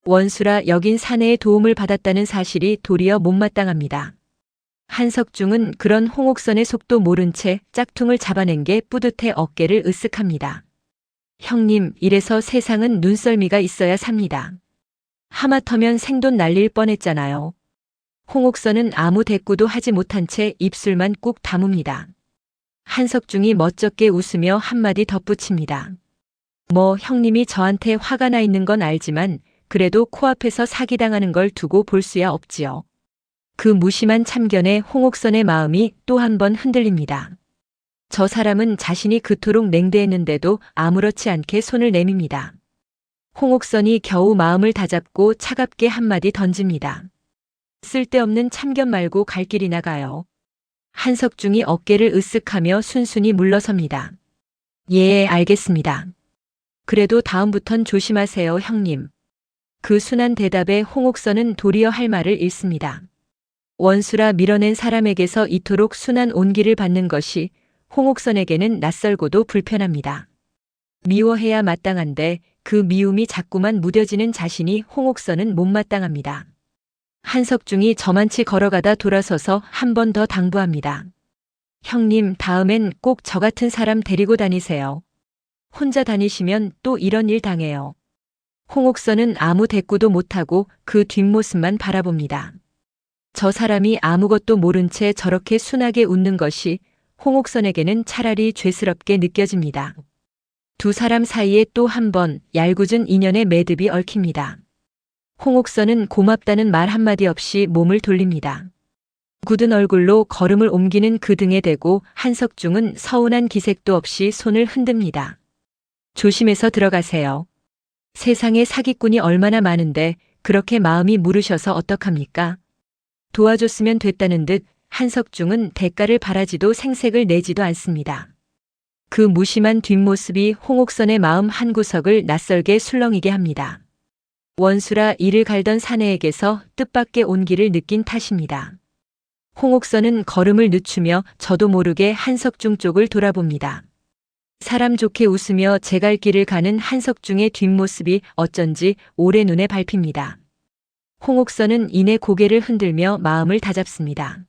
원수라 여긴 사내의 도움을 받았다는 사실이 도리어 못마땅합니다. 한석중은 그런 홍옥선의 속도 모른 채 짝퉁을 잡아낸 게 뿌듯해 어깨를 으쓱합니다. 형님, 이래서 세상은 눈썰미가 있어야 삽니다. 하마터면 생돈 날릴 뻔했잖아요. 홍옥선은 아무 대꾸도 하지 못한 채 입술만 꾹 다뭅니다. 한석중이 멋쩍게 웃으며 한마디 덧붙입니다. 뭐 형님이 저한테 화가 나 있는 건 알지만 그래도 코앞에서 사기당하는 걸 두고 볼 수야 없지요. 그 무심한 참견에 홍옥선의 마음이 또 한 번 흔들립니다. 저 사람은 자신이 그토록 냉대했는데도 아무렇지 않게 손을 내밉니다. 홍옥선이 겨우 마음을 다잡고 차갑게 한마디 던집니다. 쓸데없는 참견 말고 갈 길이나 가요. 한석중이 어깨를 으쓱하며 순순히 물러섭니다. 예, 알겠습니다. 그래도 다음부턴 조심하세요, 형님. 그 순한 대답에 홍옥선은 도리어 할 말을 잃습니다. 원수라 밀어낸 사람에게서 이토록 순한 온기를 받는 것이 홍옥선에게는 낯설고도 불편합니다. 미워해야 마땅한데 그 미움이 자꾸만 무뎌지는 자신이 홍옥선은 못마땅합니다. 한석중이 저만치 걸어가다 돌아서서 한 번 더 당부합니다. 형님, 다음엔 꼭 저 같은 사람 데리고 다니세요. 혼자 다니시면 또 이런 일 당해요. 홍옥선은 아무 대꾸도 못하고 그 뒷모습만 바라봅니다. 저 사람이 아무것도 모른 채 저렇게 순하게 웃는 것이 홍옥선에게는 차라리 죄스럽게 느껴집니다. 두 사람 사이에 또 한 번 얄궂은 인연의 매듭이 얽힙니다. 홍옥선은 고맙다는 말 한마디 없이 몸을 돌립니다. 굳은 얼굴로 걸음을 옮기는 그 등에 대고 한석중은 서운한 기색도 없이 손을 흔듭니다. 조심해서 들어가세요. 세상에 사기꾼이 얼마나 많은데 그렇게 마음이 무르셔서 어떡합니까? 도와줬으면 됐다는 듯 한석중은 대가를 바라지도 생색을 내지도 않습니다. 그 무심한 뒷모습이 홍옥선의 마음 한구석을 낯설게 술렁이게 합니다. 원수라 이를 갈던 사내에게서 뜻밖의 온기를 느낀 탓입니다. 홍옥선은 걸음을 늦추며 저도 모르게 한석중 쪽을 돌아봅니다. 사람 좋게 웃으며 제 갈 길을 가는 한석중의 뒷모습이 어쩐지 오래 눈에 밟힙니다. 홍옥선은 이내 고개를 흔들며 마음을 다잡습니다.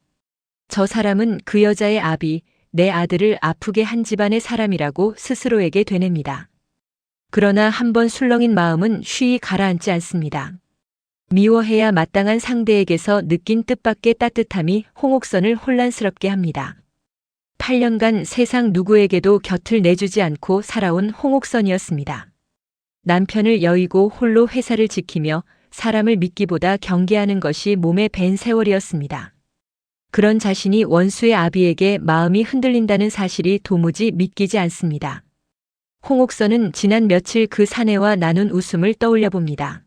저 사람은 그 여자의 아비, 내 아들을 아프게 한 집안의 사람이라고 스스로에게 되냅니다. 그러나 한번 술렁인 마음은 쉬이 가라앉지 않습니다. 미워해야 마땅한 상대에게서 느낀 뜻밖의 따뜻함이 홍옥선을 혼란스럽게 합니다. 8년간 세상 누구에게도 곁을 내주지 않고 살아온 홍옥선이었습니다. 남편을 여의고 홀로 회사를 지키며 사람을 믿기보다 경계하는 것이 몸에 밴 세월이었습니다. 그런 자신이 원수의 아비에게 마음이 흔들린다는 사실이 도무지 믿기지 않습니다. 홍옥선은 지난 며칠 그 사내와 나눈 웃음을 떠올려 봅니다.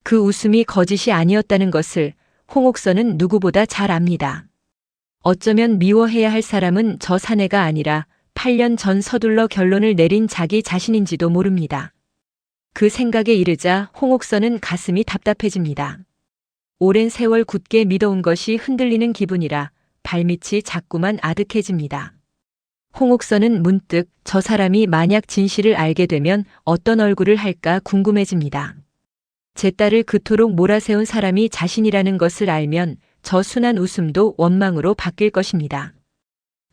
그 웃음이 거짓이 아니었다는 것을 홍옥선은 누구보다 잘 압니다. 어쩌면 미워해야 할 사람은 저 사내가 아니라 8년 전 서둘러 결론을 내린 자기 자신인지도 모릅니다. 그 생각에 이르자 홍옥선은 가슴이 답답해집니다. 오랜 세월 굳게 믿어온 것이 흔들리는 기분이라 발밑이 자꾸만 아득해집니다. 홍옥선은 문득 저 사람이 만약 진실을 알게 되면 어떤 얼굴을 할까 궁금해집니다. 제 딸을 그토록 몰아세운 사람이 자신이라는 것을 알면 저 순한 웃음도 원망으로 바뀔 것입니다.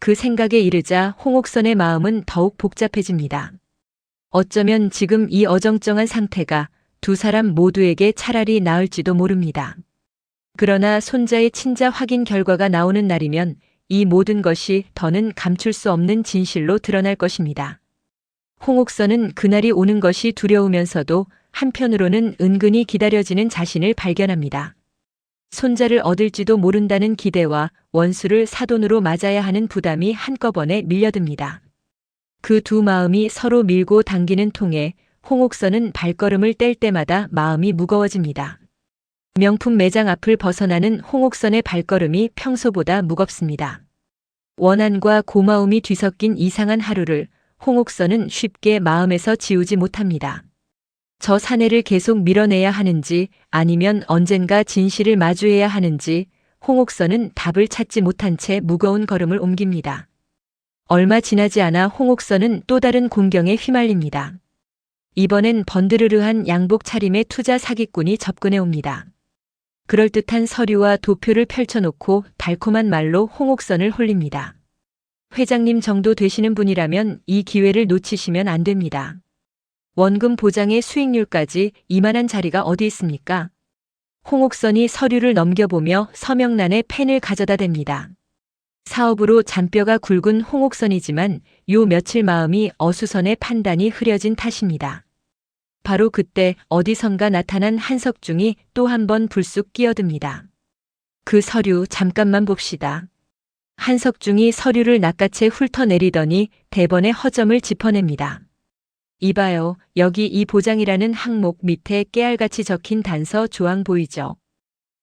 그 생각에 이르자 홍옥선의 마음은 더욱 복잡해집니다. 어쩌면 지금 이 어정쩡한 상태가 두 사람 모두에게 차라리 나을지도 모릅니다. 그러나 손자의 친자 확인 결과가 나오는 날이면 이 모든 것이 더는 감출 수 없는 진실로 드러날 것입니다. 홍옥선은 그날이 오는 것이 두려우면서도 한편으로는 은근히 기다려지는 자신을 발견합니다. 손자를 얻을지도 모른다는 기대와 원수를 사돈으로 맞아야 하는 부담이 한꺼번에 밀려듭니다. 그 두 마음이 서로 밀고 당기는 통에 홍옥선은 발걸음을 뗄 때마다 마음이 무거워집니다. 명품 매장 앞을 벗어나는 홍옥선의 발걸음이 평소보다 무겁습니다. 원한과 고마움이 뒤섞인 이상한 하루를 홍옥선은 쉽게 마음에서 지우지 못합니다. 저 사내를 계속 밀어내야 하는지 아니면 언젠가 진실을 마주해야 하는지 홍옥선은 답을 찾지 못한 채 무거운 걸음을 옮깁니다. 얼마 지나지 않아 홍옥선은 또 다른 공경에 휘말립니다. 이번엔 번드르르한 양복 차림의 투자 사기꾼이 접근해 옵니다. 그럴듯한 서류와 도표를 펼쳐놓고 달콤한 말로 홍옥선을 홀립니다. 회장님 정도 되시는 분이라면 이 기회를 놓치시면 안 됩니다. 원금 보장의 수익률까지 이만한 자리가 어디 있습니까? 홍옥선이 서류를 넘겨보며 서명란에 펜을 가져다 댑니다. 사업으로 잔뼈가 굵은 홍옥선이지만 요 며칠 마음이 어수선해 판단이 흐려진 탓입니다. 바로 그때 어디선가 나타난 한석중이 또 한 번 불쑥 끼어듭니다. 그 서류 잠깐만 봅시다. 한석중이 서류를 낚아채 훑어내리더니 대번의 허점을 짚어냅니다. 이봐요, 여기 이 보장이라는 항목 밑에 깨알같이 적힌 단서 조항 보이죠?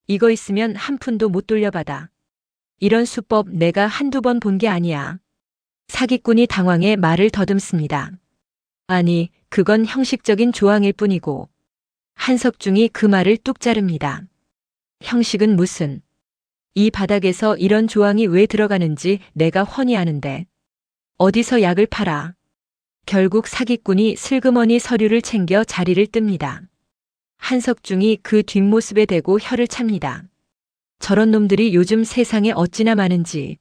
이거 있으면 한 푼도 못 돌려받아. 이런 수법 내가 한두 번 본 게 아니야. 사기꾼이 당황해 말을 더듬습니다. 아니, 그건 형식적인 조항일 뿐이고. 한석중이 그 말을 뚝 자릅니다. 형식은 무슨. 이 바닥에서 이런 조항이 왜 들어가는지 내가 훤히 아는데. 어디서 약을 팔아. 결국 사기꾼이 슬그머니 서류를 챙겨 자리를 뜹니다. 한석중이 그 뒷모습에 대고 혀를 찹니다. 저런 놈들이 요즘 세상에 어찌나 많은지.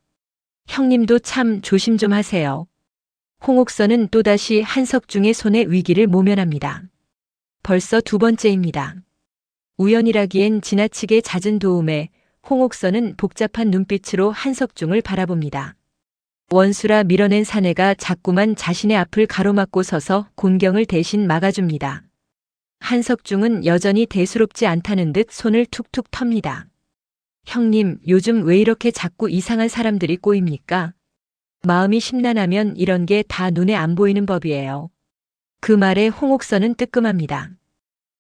형님도 참 조심 좀 하세요. 홍옥선은 또다시 한석중의 손에 위기를 모면합니다. 벌써 두 번째입니다. 우연이라기엔 지나치게 잦은 도움에 홍옥선은 복잡한 눈빛으로 한석중을 바라봅니다. 원수라 밀어낸 사내가 자꾸만 자신의 앞을 가로막고 서서 곤경을 대신 막아줍니다. 한석중은 여전히 대수롭지 않다는 듯 손을 툭툭 텁니다. 형님, 요즘 왜 이렇게 자꾸 이상한 사람들이 꼬입니까? 마음이 심란하면 이런 게 다 눈에 안 보이는 법이에요. 그 말에 홍옥선은 뜨끔합니다.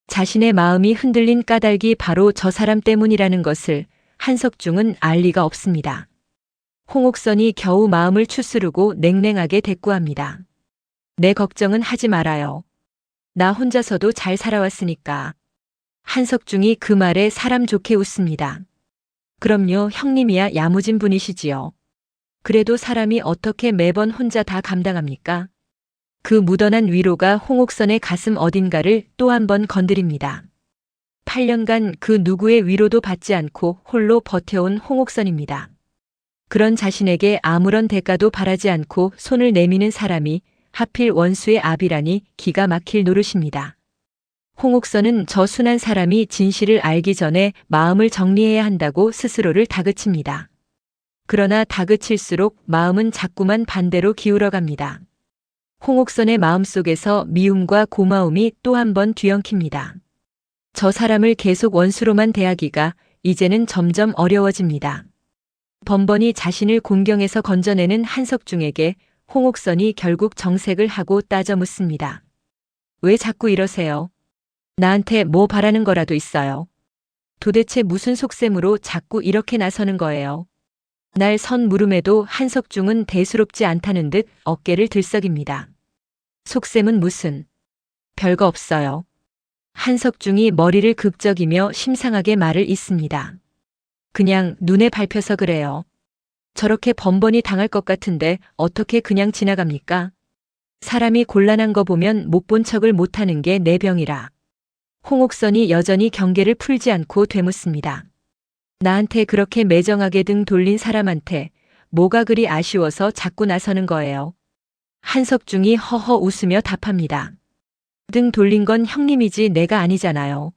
자신의 마음이 흔들린 까닭이 바로 저 사람 때문이라는 것을 한석중은 알 리가 없습니다. 홍옥선이 겨우 마음을 추스르고 냉랭하게 대꾸합니다. 내 걱정은 하지 말아요. 나 혼자서도 잘 살아왔으니까. 한석중이 그 말에 사람 좋게 웃습니다. 그럼요, 형님이야 야무진 분이시지요. 그래도 사람이 어떻게 매번 혼자 다 감당합니까? 그 묻어난 위로가 홍옥선의 가슴 어딘가를 또 한 번 건드립니다. 8년간 그 누구의 위로도 받지 않고 홀로 버텨온 홍옥선입니다. 그런 자신에게 아무런 대가도 바라지 않고 손을 내미는 사람이 하필 원수의 아비라니 기가 막힐 노릇입니다. 홍옥선은 저 순한 사람이 진실을 알기 전에 마음을 정리해야 한다고 스스로를 다그칩니다. 그러나 다그칠수록 마음은 자꾸만 반대로 기울어갑니다. 홍옥선의 마음속에서 미움과 고마움이 또 한 번 뒤엉킵니다. 저 사람을 계속 원수로만 대하기가 이제는 점점 어려워집니다. 번번이 자신을 공경에서 건져내는 한석중에게 홍옥선이 결국 정색을 하고 따져 묻습니다. 왜 자꾸 이러세요? 나한테 뭐 바라는 거라도 있어요. 도대체 무슨 속셈으로 자꾸 이렇게 나서는 거예요. 날 선 물음에도 한석중은 대수롭지 않다는 듯 어깨를 들썩입니다. 속셈은 무슨? 별거 없어요. 한석중이 머리를 극적이며 심상하게 말을 잇습니다. 그냥 눈에 밟혀서 그래요. 저렇게 번번이 당할 것 같은데 어떻게 그냥 지나갑니까? 사람이 곤란한 거 보면 못 본 척을 못하는 게 내 병이라. 홍옥선이 여전히 경계를 풀지 않고 되묻습니다. 나한테 그렇게 매정하게 등 돌린 사람한테 뭐가 그리 아쉬워서 자꾸 나서는 거예요. 한석중이 허허 웃으며 답합니다. 등 돌린 건 형님이지 내가 아니잖아요.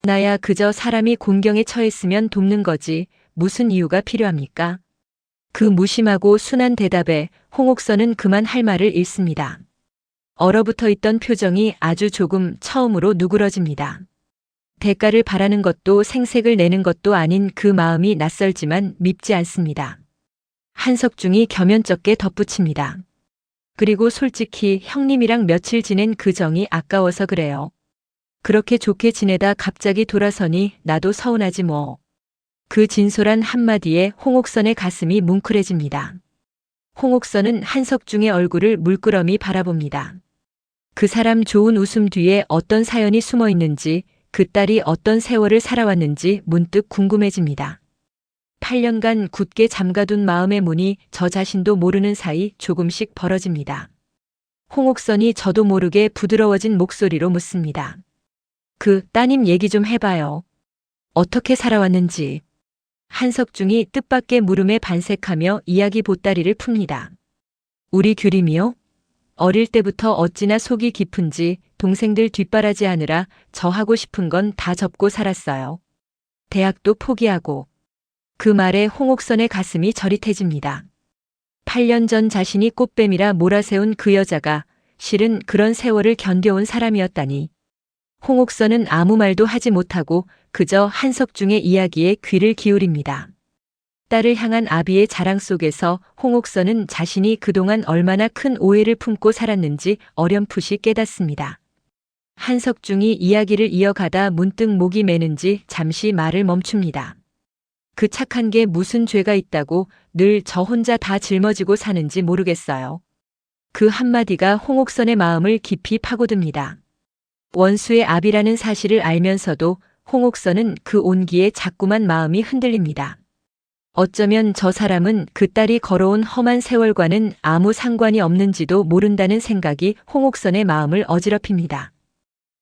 나야 그저 사람이 곤경에 처했으면 돕는 거지 무슨 이유가 필요합니까? 그 무심하고 순한 대답에 홍옥선은 그만 할 말을 잃습니다. 얼어붙어 있던 표정이 아주 조금 처음으로 누그러집니다. 대가를 바라는 것도 생색을 내는 것도 아닌 그 마음이 낯설지만 밉지 않습니다. 한석중이 겸연쩍게 덧붙입니다. 그리고 솔직히 형님이랑 며칠 지낸 그 정이 아까워서 그래요. 그렇게 좋게 지내다 갑자기 돌아서니 나도 서운하지 뭐. 그 진솔한 한마디에 홍옥선의 가슴이 뭉클해집니다. 홍옥선은 한석중의 얼굴을 물끄러미 바라봅니다. 그 사람 좋은 웃음 뒤에 어떤 사연이 숨어 있는지, 그 딸이 어떤 세월을 살아왔는지 문득 궁금해집니다. 8년간 굳게 잠가둔 마음의 문이 저 자신도 모르는 사이 조금씩 벌어집니다. 홍옥선이 저도 모르게 부드러워진 목소리로 묻습니다. 그 따님 얘기 좀 해봐요. 어떻게 살아왔는지. 한석중이 뜻밖의 물음에 반색하며 이야기 보따리를 풉니다. 우리 규림이요? 어릴 때부터 어찌나 속이 깊은지 동생들 뒷바라지하느라 저 하고 싶은 건 다 접고 살았어요. 대학도 포기하고. 그 말에 홍옥선의 가슴이 저릿해집니다. 8년 전 자신이 꽃뱀이라 몰아세운 그 여자가 실은 그런 세월을 견뎌온 사람이었다니. 홍옥선은 아무 말도 하지 못하고 그저 한석중의 이야기에 귀를 기울입니다. 딸을 향한 아비의 자랑 속에서 홍옥선은 자신이 그동안 얼마나 큰 오해를 품고 살았는지 어렴풋이 깨닫습니다. 한석중이 이야기를 이어가다 문득 목이 메는지 잠시 말을 멈춥니다. 그 착한 게 무슨 죄가 있다고 늘 저 혼자 다 짊어지고 사는지 모르겠어요. 그 한마디가 홍옥선의 마음을 깊이 파고듭니다. 원수의 아비라는 사실을 알면서도 홍옥선은 그 온기에 자꾸만 마음이 흔들립니다. 어쩌면 저 사람은 그 딸이 걸어온 험한 세월과는 아무 상관이 없는지도 모른다는 생각이 홍옥선의 마음을 어지럽힙니다.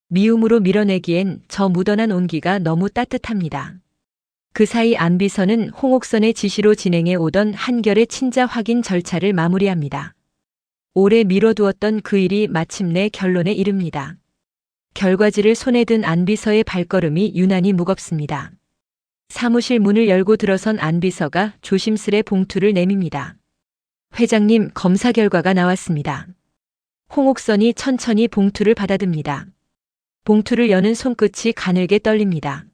미움으로 밀어내기엔 저 묻어난 온기가 너무 따뜻합니다. 그 사이 안비서는 홍옥선의 지시로 진행해 오던 한결의 친자 확인 절차를 마무리합니다. 오래 미뤄두었던 그 일이 마침내 결론에 이릅니다. 결과지를 손에 든 안비서의 발걸음이 유난히 무겁습니다. 사무실 문을 열고 들어선 안비서가 조심스레 봉투를 내밉니다. 회장님, 검사 결과가 나왔습니다. 홍옥선이 천천히 봉투를 받아듭니다. 봉투를 여는 손끝이 가늘게 떨립니다.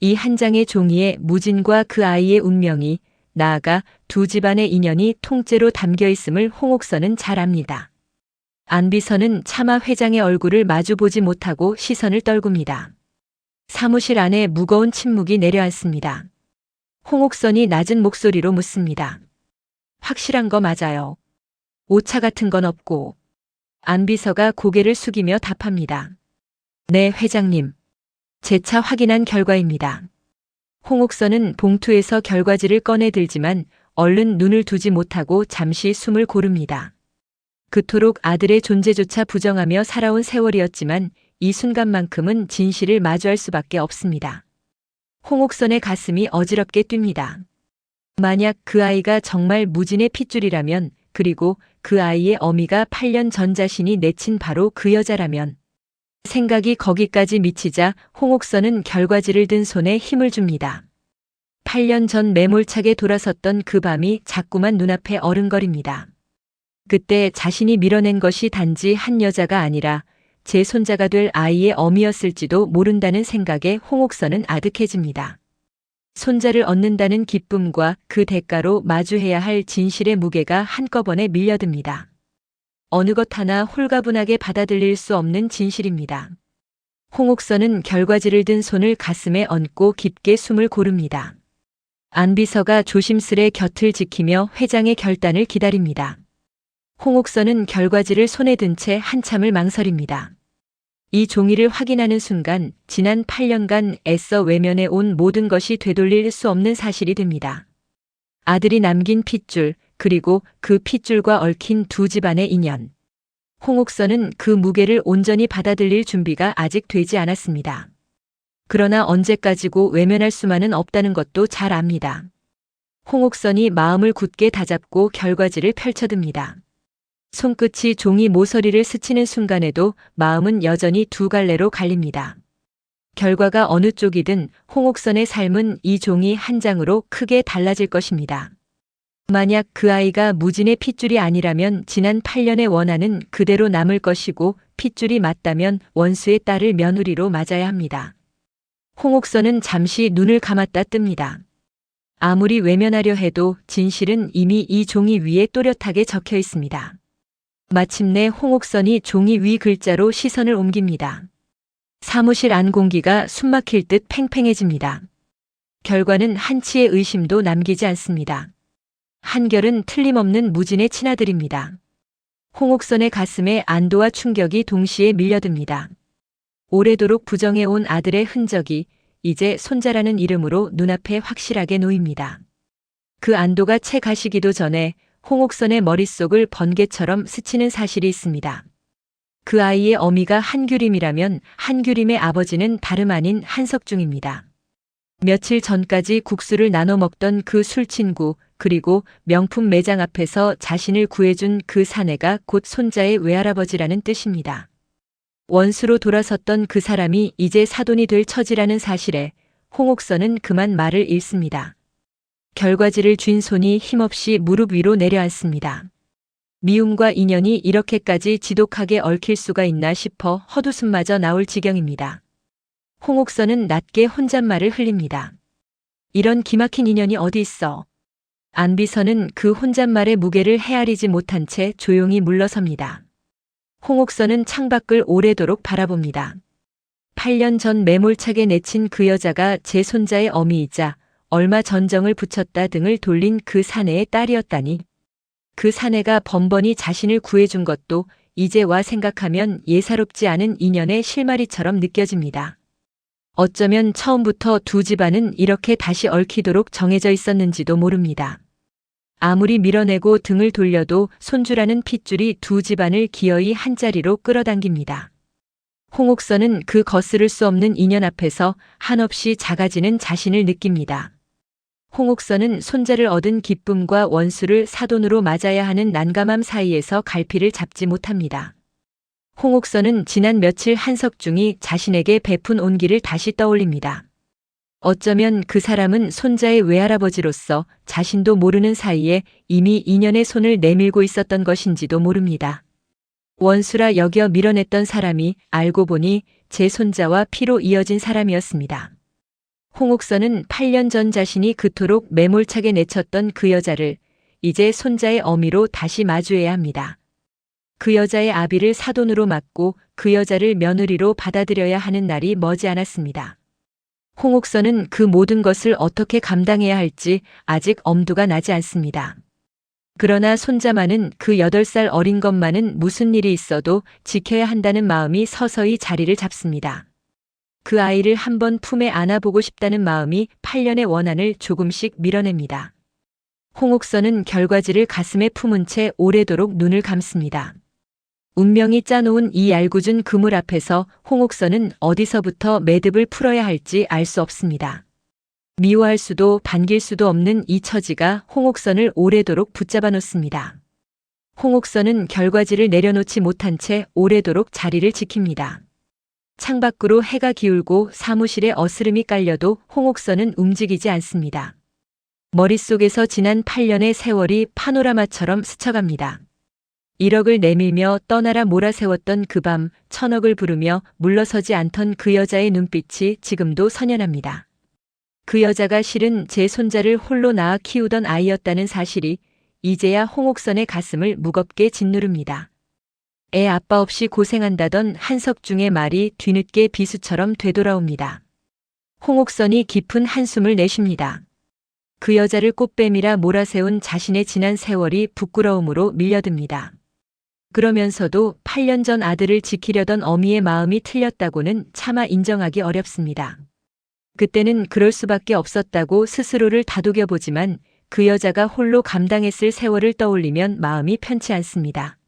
이 한 장의 종이에 무진과 그 아이의 운명이, 나아가 두 집안의 인연이 통째로 담겨 있음을 홍옥선은 잘 압니다. 안비서는 차마 회장의 얼굴을 마주보지 못하고 시선을 떨굽니다. 사무실 안에 무거운 침묵이 내려앉습니다. 홍옥선이 낮은 목소리로 묻습니다. 확실한 거 맞아요. 오차 같은 건 없고. 안비서가 고개를 숙이며 답합니다. 네, 회장님. 재차 확인한 결과입니다. 홍옥선은 봉투에서 결과지를 꺼내 들지만 얼른 눈을 두지 못하고 잠시 숨을 고릅니다. 그토록 아들의 존재조차 부정하며 살아온 세월이었지만 이 순간만큼은 진실을 마주할 수밖에 없습니다. 홍옥선의 가슴이 어지럽게 뜁니다. 만약 그 아이가 정말 무진의 핏줄이라면, 그리고 그 아이의 어미가 8년 전 자신이 내친 바로 그 여자라면. 생각이 거기까지 미치자 홍옥선은 결과지를 든 손에 힘을 줍니다. 8년 전 매몰차게 돌아섰던 그 밤이 자꾸만 눈앞에 어른거립니다. 그때 자신이 밀어낸 것이 단지 한 여자가 아니라 제 손자가 될 아이의 어미였을지도 모른다는 생각에 홍옥선은 아득해집니다. 손자를 얻는다는 기쁨과 그 대가로 마주해야 할 진실의 무게가 한꺼번에 밀려듭니다. 어느 것 하나 홀가분하게 받아들일 수 없는 진실입니다. 홍옥선은 결과지를 든 손을 가슴에 얹고 깊게 숨을 고릅니다. 안비서가 조심스레 곁을 지키며 회장의 결단을 기다립니다. 홍옥선은 결과지를 손에 든 채 한참을 망설입니다. 이 종이를 확인하는 순간 지난 8년간 애써 외면해 온 모든 것이 되돌릴 수 없는 사실이 됩니다. 아들이 남긴 핏줄, 그리고 그 핏줄과 얽힌 두 집안의 인연. 홍옥선은 그 무게를 온전히 받아들일 준비가 아직 되지 않았습니다. 그러나 언제까지고 외면할 수만은 없다는 것도 잘 압니다. 홍옥선이 마음을 굳게 다잡고 결과지를 펼쳐듭니다. 손끝이 종이 모서리를 스치는 순간에도 마음은 여전히 두 갈래로 갈립니다. 결과가 어느 쪽이든 홍옥선의 삶은 이 종이 한 장으로 크게 달라질 것입니다. 만약 그 아이가 무진의 핏줄이 아니라면 지난 8년의 원한은 그대로 남을 것이고, 핏줄이 맞다면 원수의 딸을 며느리로 맞아야 합니다. 홍옥선은 잠시 눈을 감았다 뜹니다. 아무리 외면하려 해도 진실은 이미 이 종이 위에 또렷하게 적혀 있습니다. 마침내 홍옥선이 종이 위 글자로 시선을 옮깁니다. 사무실 안 공기가 숨막힐 듯 팽팽해집니다. 결과는 한치의 의심도 남기지 않습니다. 한결은 틀림없는 무진의 친아들입니다. 홍옥선의 가슴에 안도와 충격이 동시에 밀려듭니다. 오래도록 부정해온 아들의 흔적이 이제 손자라는 이름으로 눈앞에 확실하게 놓입니다. 그 안도가 채 가시기도 전에 홍옥선의 머릿속을 번개처럼 스치는 사실이 있습니다. 그 아이의 어미가 한규림이라면 한규림의 아버지는 다름 아닌 한석중입니다. 며칠 전까지 국수를 나눠 먹던 그 술친구, 그리고 명품 매장 앞에서 자신을 구해준 그 사내가 곧 손자의 외할아버지라는 뜻입니다. 원수로 돌아섰던 그 사람이 이제 사돈이 될 처지라는 사실에 홍옥선은 그만 말을 잃습니다. 결과지를 쥔 손이 힘없이 무릎 위로 내려앉습니다. 미움과 인연이 이렇게까지 지독하게 얽힐 수가 있나 싶어 헛웃음마저 나올 지경입니다. 홍옥선은 낮게 혼잣말을 흘립니다. 이런 기막힌 인연이 어디 있어? 안비서는 그 혼잣말의 무게를 헤아리지 못한 채 조용히 물러섭니다. 홍옥선은 창밖을 오래도록 바라봅니다. 8년 전 매몰차게 내친 그 여자가 제 손자의 어미이자 얼마 전정을 붙였다 등을 돌린 그 사내의 딸이었다니. 그 사내가 번번이 자신을 구해준 것도 이제 와 생각하면 예사롭지 않은 인연의 실마리처럼 느껴집니다. 어쩌면 처음부터 두 집안은 이렇게 다시 얽히도록 정해져 있었는지도 모릅니다. 아무리 밀어내고 등을 돌려도 손주라는 핏줄이 두 집안을 기어이 한자리로 끌어당깁니다. 홍옥선은 그 거스를 수 없는 인연 앞에서 한없이 작아지는 자신을 느낍니다. 홍옥선은 손자를 얻은 기쁨과 원수를 사돈으로 맞아야 하는 난감함 사이에서 갈피를 잡지 못합니다. 홍옥선은 지난 며칠 한석중이 자신에게 베푼 온기를 다시 떠올립니다. 어쩌면 그 사람은 손자의 외할아버지로서 자신도 모르는 사이에 이미 인연의 손을 내밀고 있었던 것인지도 모릅니다. 원수라 여겨 밀어냈던 사람이 알고 보니 제 손자와 피로 이어진 사람이었습니다. 홍옥선은 8년 전 자신이 그토록 매몰차게 내쳤던 그 여자를 이제 손자의 어미로 다시 마주해야 합니다. 그 여자의 아비를 사돈으로 맞고 그 여자를 며느리로 받아들여야 하는 날이 머지 않았습니다. 홍옥선은 그 모든 것을 어떻게 감당해야 할지 아직 엄두가 나지 않습니다. 그러나 손자만은 그 8살 어린 것만은 무슨 일이 있어도 지켜야 한다는 마음이 서서히 자리를 잡습니다. 그 아이를 한번 품에 안아보고 싶다는 마음이 8년의 원한을 조금씩 밀어냅니다. 홍옥선은 결과지를 가슴에 품은 채 오래도록 눈을 감습니다. 운명이 짜놓은 이 얄궂은 그물 앞에서 홍옥선은 어디서부터 매듭을 풀어야 할지 알 수 없습니다. 미워할 수도 반길 수도 없는 이 처지가 홍옥선을 오래도록 붙잡아 놓습니다. 홍옥선은 결과지를 내려놓지 못한 채 오래도록 자리를 지킵니다. 창밖으로 해가 기울고 사무실에 어스름이 깔려도 홍옥선은 움직이지 않습니다. 머릿속에서 지난 8년의 세월이 파노라마처럼 스쳐갑니다. 1억을 내밀며 떠나라 몰아세웠던 그 밤, 1000억을 부르며 물러서지 않던 그 여자의 눈빛이 지금도 선연합니다. 그 여자가 실은 제 손자를 홀로 낳아 키우던 아이였다는 사실이 이제야 홍옥선의 가슴을 무겁게 짓누릅니다. 애 아빠 없이 고생한다던 한석중의 말이 뒤늦게 비수처럼 되돌아옵니다. 홍옥선이 깊은 한숨을 내쉽니다. 그 여자를 꽃뱀이라 몰아세운 자신의 지난 세월이 부끄러움으로 밀려듭니다. 그러면서도 8년 전 아들을 지키려던 어미의 마음이 틀렸다고는 차마 인정하기 어렵습니다. 그때는 그럴 수밖에 없었다고 스스로를 다독여보지만 그 여자가 홀로 감당했을 세월을 떠올리면 마음이 편치 않습니다.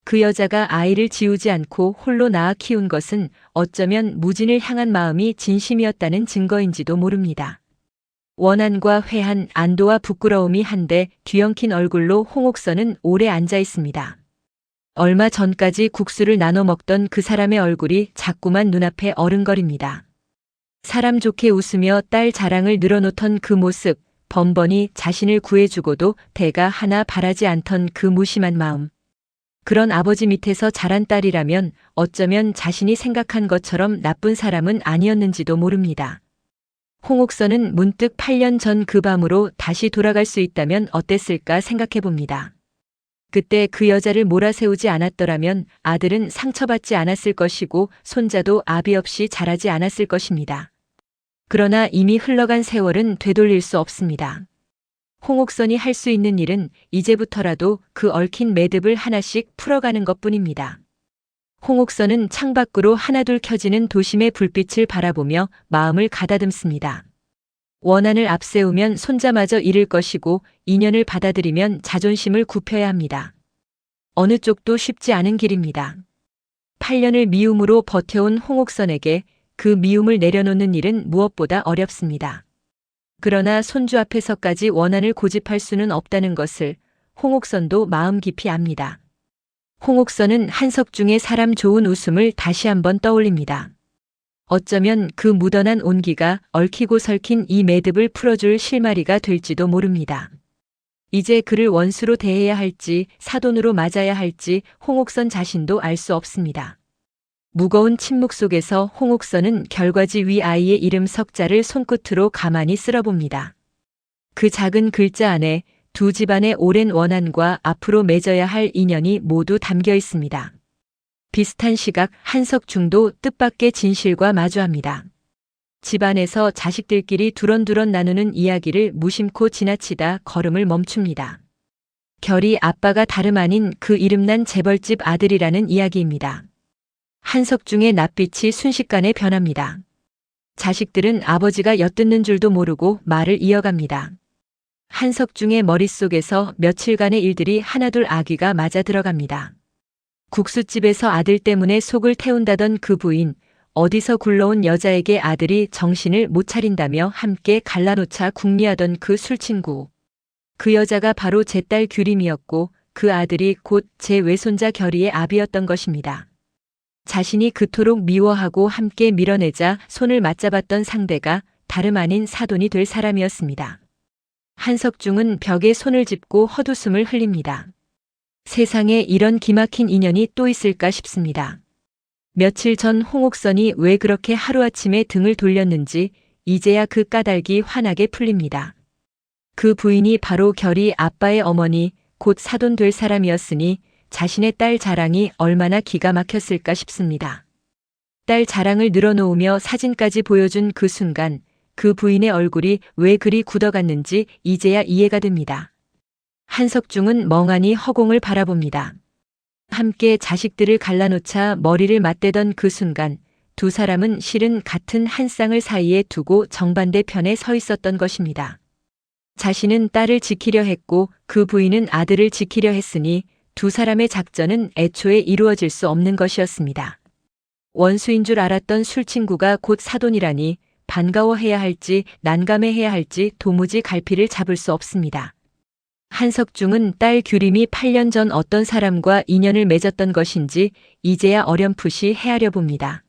그 여자가 아이를 지우지 않고 홀로 낳아 키운 것은 어쩌면 무진을 향한 마음이 진심이었다는 증거인지도 모릅니다. 원한과 회한, 안도와 부끄러움이 한데 뒤엉킨 얼굴로 홍옥선은 오래 앉아 있습니다. 얼마 전까지 국수를 나눠 먹던 그 사람의 얼굴이 자꾸만 눈앞에 어른거립니다. 사람 좋게 웃으며 딸 자랑을 늘어놓던 그 모습, 번번이 자신을 구해주고도 대가 하나 바라지 않던 그 무심한 마음. 그런 아버지 밑에서 자란 딸이라면 어쩌면 자신이 생각한 것처럼 나쁜 사람은 아니었는지도 모릅니다. 홍옥선은 문득 8년 전 그 밤으로 다시 돌아갈 수 있다면 어땠을까 생각해 봅니다. 그때 그 여자를 몰아세우지 않았더라면 아들은 상처받지 않았을 것이고 손자도 아비 없이 자라지 않았을 것입니다. 그러나 이미 흘러간 세월은 되돌릴 수 없습니다. 홍옥선이 할 수 있는 일은 이제부터라도 그 얽힌 매듭을 하나씩 풀어가는 것뿐입니다. 홍옥선은 창밖으로 하나둘 켜지는 도심의 불빛을 바라보며 마음을 가다듬습니다. 원한을 앞세우면 손자마저 잃을 것이고 인연을 받아들이면 자존심을 굽혀야 합니다. 어느 쪽도 쉽지 않은 길입니다. 8년을 미움으로 버텨온 홍옥선에게 그 미움을 내려놓는 일은 무엇보다 어렵습니다. 그러나 손주 앞에서까지 원한을 고집할 수는 없다는 것을 홍옥선도 마음 깊이 압니다. 홍옥선은 한석중의 사람 좋은 웃음을 다시 한번 떠올립니다. 어쩌면 그 묻어난 온기가 얽히고 설킨 이 매듭을 풀어줄 실마리가 될지도 모릅니다. 이제 그를 원수로 대해야 할지 사돈으로 맞아야 할지 홍옥선 자신도 알 수 없습니다. 무거운 침묵 속에서 홍옥선은 결과지 위 아이의 이름 석자를 손끝으로 가만히 쓸어봅니다. 그 작은 글자 안에 두 집안의 오랜 원한과 앞으로 맺어야 할 인연이 모두 담겨 있습니다. 비슷한 시각 한석중도 뜻밖의 진실과 마주합니다. 집안에서 자식들끼리 두런두런 나누는 이야기를 무심코 지나치다 걸음을 멈춥니다. 결이 아빠가 다름 아닌 그 이름난 재벌집 아들이라는 이야기입니다. 한석중의 낯빛이 순식간에 변합니다. 자식들은 아버지가 엿듣는 줄도 모르고 말을 이어갑니다. 한석중의 머릿속에서 며칠간의 일들이 하나둘 아귀가 맞아 들어갑니다. 국수집에서 아들 때문에 속을 태운다던 그 부인, 어디서 굴러온 여자에게 아들이 정신을 못 차린다며 함께 갈라놓자 궁리하던 그 술친구. 그 여자가 바로 제 딸 규림이었고 그 아들이 곧 제 외손자 결의의 아비였던 것입니다. 자신이 그토록 미워하고 함께 밀어내자 손을 맞잡았던 상대가 다름 아닌 사돈이 될 사람이었습니다. 한석중은 벽에 손을 짚고 헛웃음을 흘립니다. 세상에 이런 기막힌 인연이 또 있을까 싶습니다. 며칠 전 홍옥선이 왜 그렇게 하루아침에 등을 돌렸는지 이제야 그 까닭이 환하게 풀립니다. 그 부인이 바로 결이 아빠의 어머니 곧 사돈 될 사람이었으니 자신의 딸 자랑이 얼마나 기가 막혔을까 싶습니다. 딸 자랑을 늘어놓으며 사진까지 보여준 그 순간 그 부인의 얼굴이 왜 그리 굳어갔는지 이제야 이해가 됩니다. 한석중은 멍하니 허공을 바라봅니다. 함께 자식들을 갈라놓자 머리를 맞대던 그 순간 두 사람은 실은 같은 한 쌍을 사이에 두고 정반대 편에 서 있었던 것입니다. 자신은 딸을 지키려 했고 그 부인은 아들을 지키려 했으니 두 사람의 작전은 애초에 이루어질 수 없는 것이었습니다. 원수인 줄 알았던 술친구가 곧 사돈이라니 반가워해야 할지 난감해해야 할지 도무지 갈피를 잡을 수 없습니다. 한석중은 딸 규림이 8년 전 어떤 사람과 인연을 맺었던 것인지 이제야 어렴풋이 헤아려 봅니다.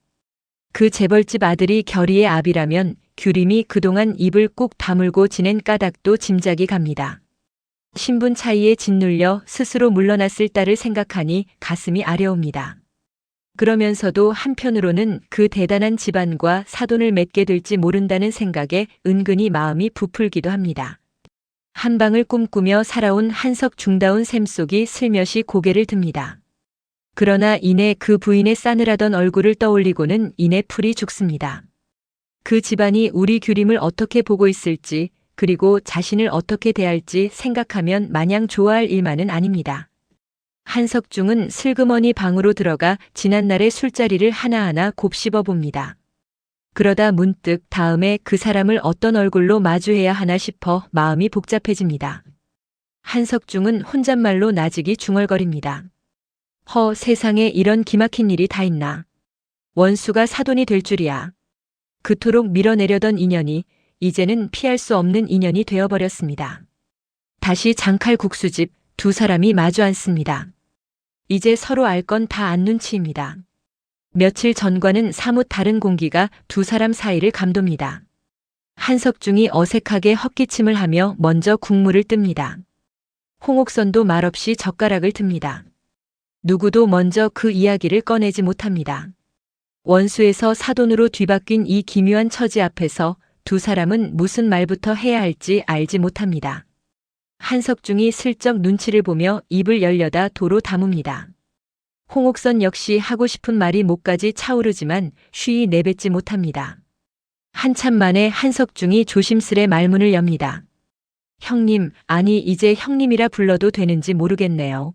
그 재벌집 아들이 결의의 아비라면 규림이 그동안 입을 꾹 다물고 지낸 까닭도 짐작이 갑니다. 신분 차이에 짓눌려 스스로 물러났을 딸을 생각하니 가슴이 아려옵니다. 그러면서도 한편으로는 그 대단한 집안과 사돈을 맺게 될지 모른다는 생각에 은근히 마음이 부풀기도 합니다. 한방을 꿈꾸며 살아온 한석중다운 샘속이 슬며시 고개를 듭니다. 그러나 이내 그 부인의 싸늘하던 얼굴을 떠올리고는 이내 풀이 죽습니다. 그 집안이 우리 규림을 어떻게 보고 있을지, 그리고 자신을 어떻게 대할지 생각하면 마냥 좋아할 일만은 아닙니다. 한석중은 슬그머니 방으로 들어가 지난날의 술자리를 하나하나 곱씹어 봅니다. 그러다 문득 다음에 그 사람을 어떤 얼굴로 마주해야 하나 싶어 마음이 복잡해집니다. 한석중은 혼잣말로 나직이 중얼거립니다. 세상에 이런 기막힌 일이 다 있나. 원수가 사돈이 될 줄이야. 그토록 밀어내려던 인연이 이제는 피할 수 없는 인연이 되어버렸습니다. 다시 장칼국수집 두 사람이 마주 앉습니다. 이제 서로 알 건 다 안 눈치입니다. 며칠 전과는 사뭇 다른 공기가 두 사람 사이를 감돕니다. 한석중이 어색하게 헛기침을 하며 먼저 국물을 뜹니다. 홍옥선도 말없이 젓가락을 듭니다. 누구도 먼저 그 이야기를 꺼내지 못합니다. 원수에서 사돈으로 뒤바뀐 이 기묘한 처지 앞에서 두 사람은 무슨 말부터 해야 할지 알지 못합니다. 한석중이 슬쩍 눈치를 보며 입을 열려다 도로 다뭅니다. 홍옥선 역시 하고 싶은 말이 목까지 차오르지만 쉬이 내뱉지 못합니다. 한참 만에 한석중이 조심스레 말문을 엽니다. 형님, 아니 이제 형님이라 불러도 되는지 모르겠네요.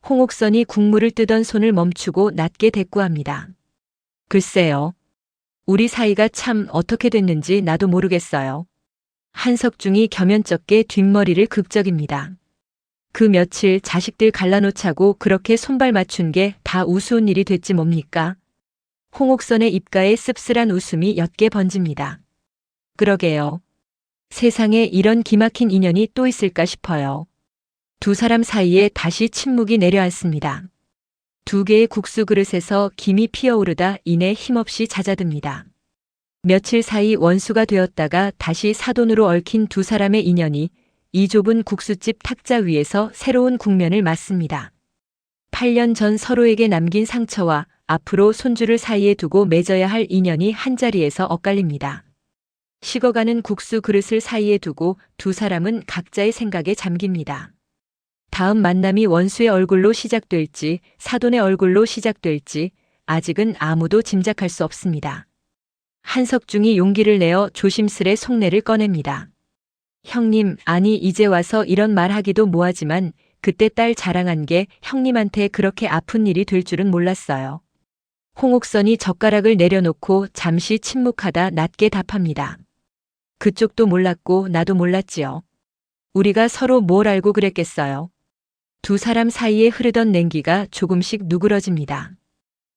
홍옥선이 국물을 뜨던 손을 멈추고 낮게 대꾸합니다. 글쎄요. 우리 사이가 참 어떻게 됐는지 나도 모르겠어요. 한석중이 겸연쩍게 뒷머리를 극적입니다. 그 며칠 자식들 갈라놓자고 그렇게 손발 맞춘 게 다 우스운 일이 됐지 뭡니까? 홍옥선의 입가에 씁쓸한 웃음이 옅게 번집니다. 그러게요. 세상에 이런 기막힌 인연이 또 있을까 싶어요. 두 사람 사이에 다시 침묵이 내려앉습니다. 두 개의 국수 그릇에서 김이 피어오르다 이내 힘없이 잦아듭니다. 며칠 사이 원수가 되었다가 다시 사돈으로 얽힌 두 사람의 인연이 이 좁은 국수집 탁자 위에서 새로운 국면을 맞습니다. 8년 전 서로에게 남긴 상처와 앞으로 손주를 사이에 두고 맺어야 할 인연이 한자리에서 엇갈립니다. 식어가는 국수 그릇을 사이에 두고 두 사람은 각자의 생각에 잠깁니다. 다음 만남이 원수의 얼굴로 시작될지 사돈의 얼굴로 시작될지 아직은 아무도 짐작할 수 없습니다. 한석중이 용기를 내어 조심스레 속내를 꺼냅니다. 형님, 아니 이제 와서 이런 말 하기도 뭐하지만 그때 딸 자랑한 게 형님한테 그렇게 아픈 일이 될 줄은 몰랐어요. 홍옥선이 젓가락을 내려놓고 잠시 침묵하다 낮게 답합니다. 그쪽도 몰랐고 나도 몰랐지요. 우리가 서로 뭘 알고 그랬겠어요. 두 사람 사이에 흐르던 냉기가 조금씩 누그러집니다.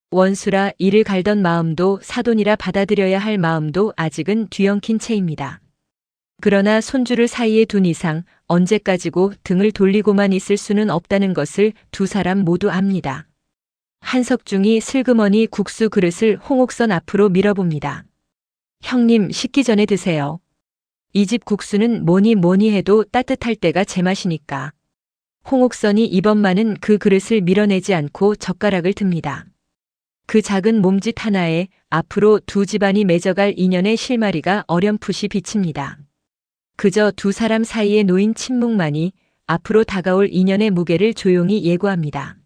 원수라 이를 갈던 마음도 사돈이라 받아들여야 할 마음도 아직은 뒤엉킨 채입니다. 그러나 손주를 사이에 둔 이상 언제까지고 등을 돌리고만 있을 수는 없다는 것을 두 사람 모두 압니다. 한석중이 슬그머니 국수 그릇을 홍옥선 앞으로 밀어봅니다. 형님, 식기 전에 드세요. 이 집 국수는 뭐니 해도 따뜻할 때가 제맛이니까. 홍옥선이 이번만은 그 그릇을 밀어내지 않고 젓가락을 듭니다. 그 작은 몸짓 하나에 앞으로 두 집안이 맺어갈 인연의 실마리가 어렴풋이 비칩니다. 그저 두 사람 사이에 놓인 침묵만이 앞으로 다가올 인연의 무게를 조용히 예고합니다.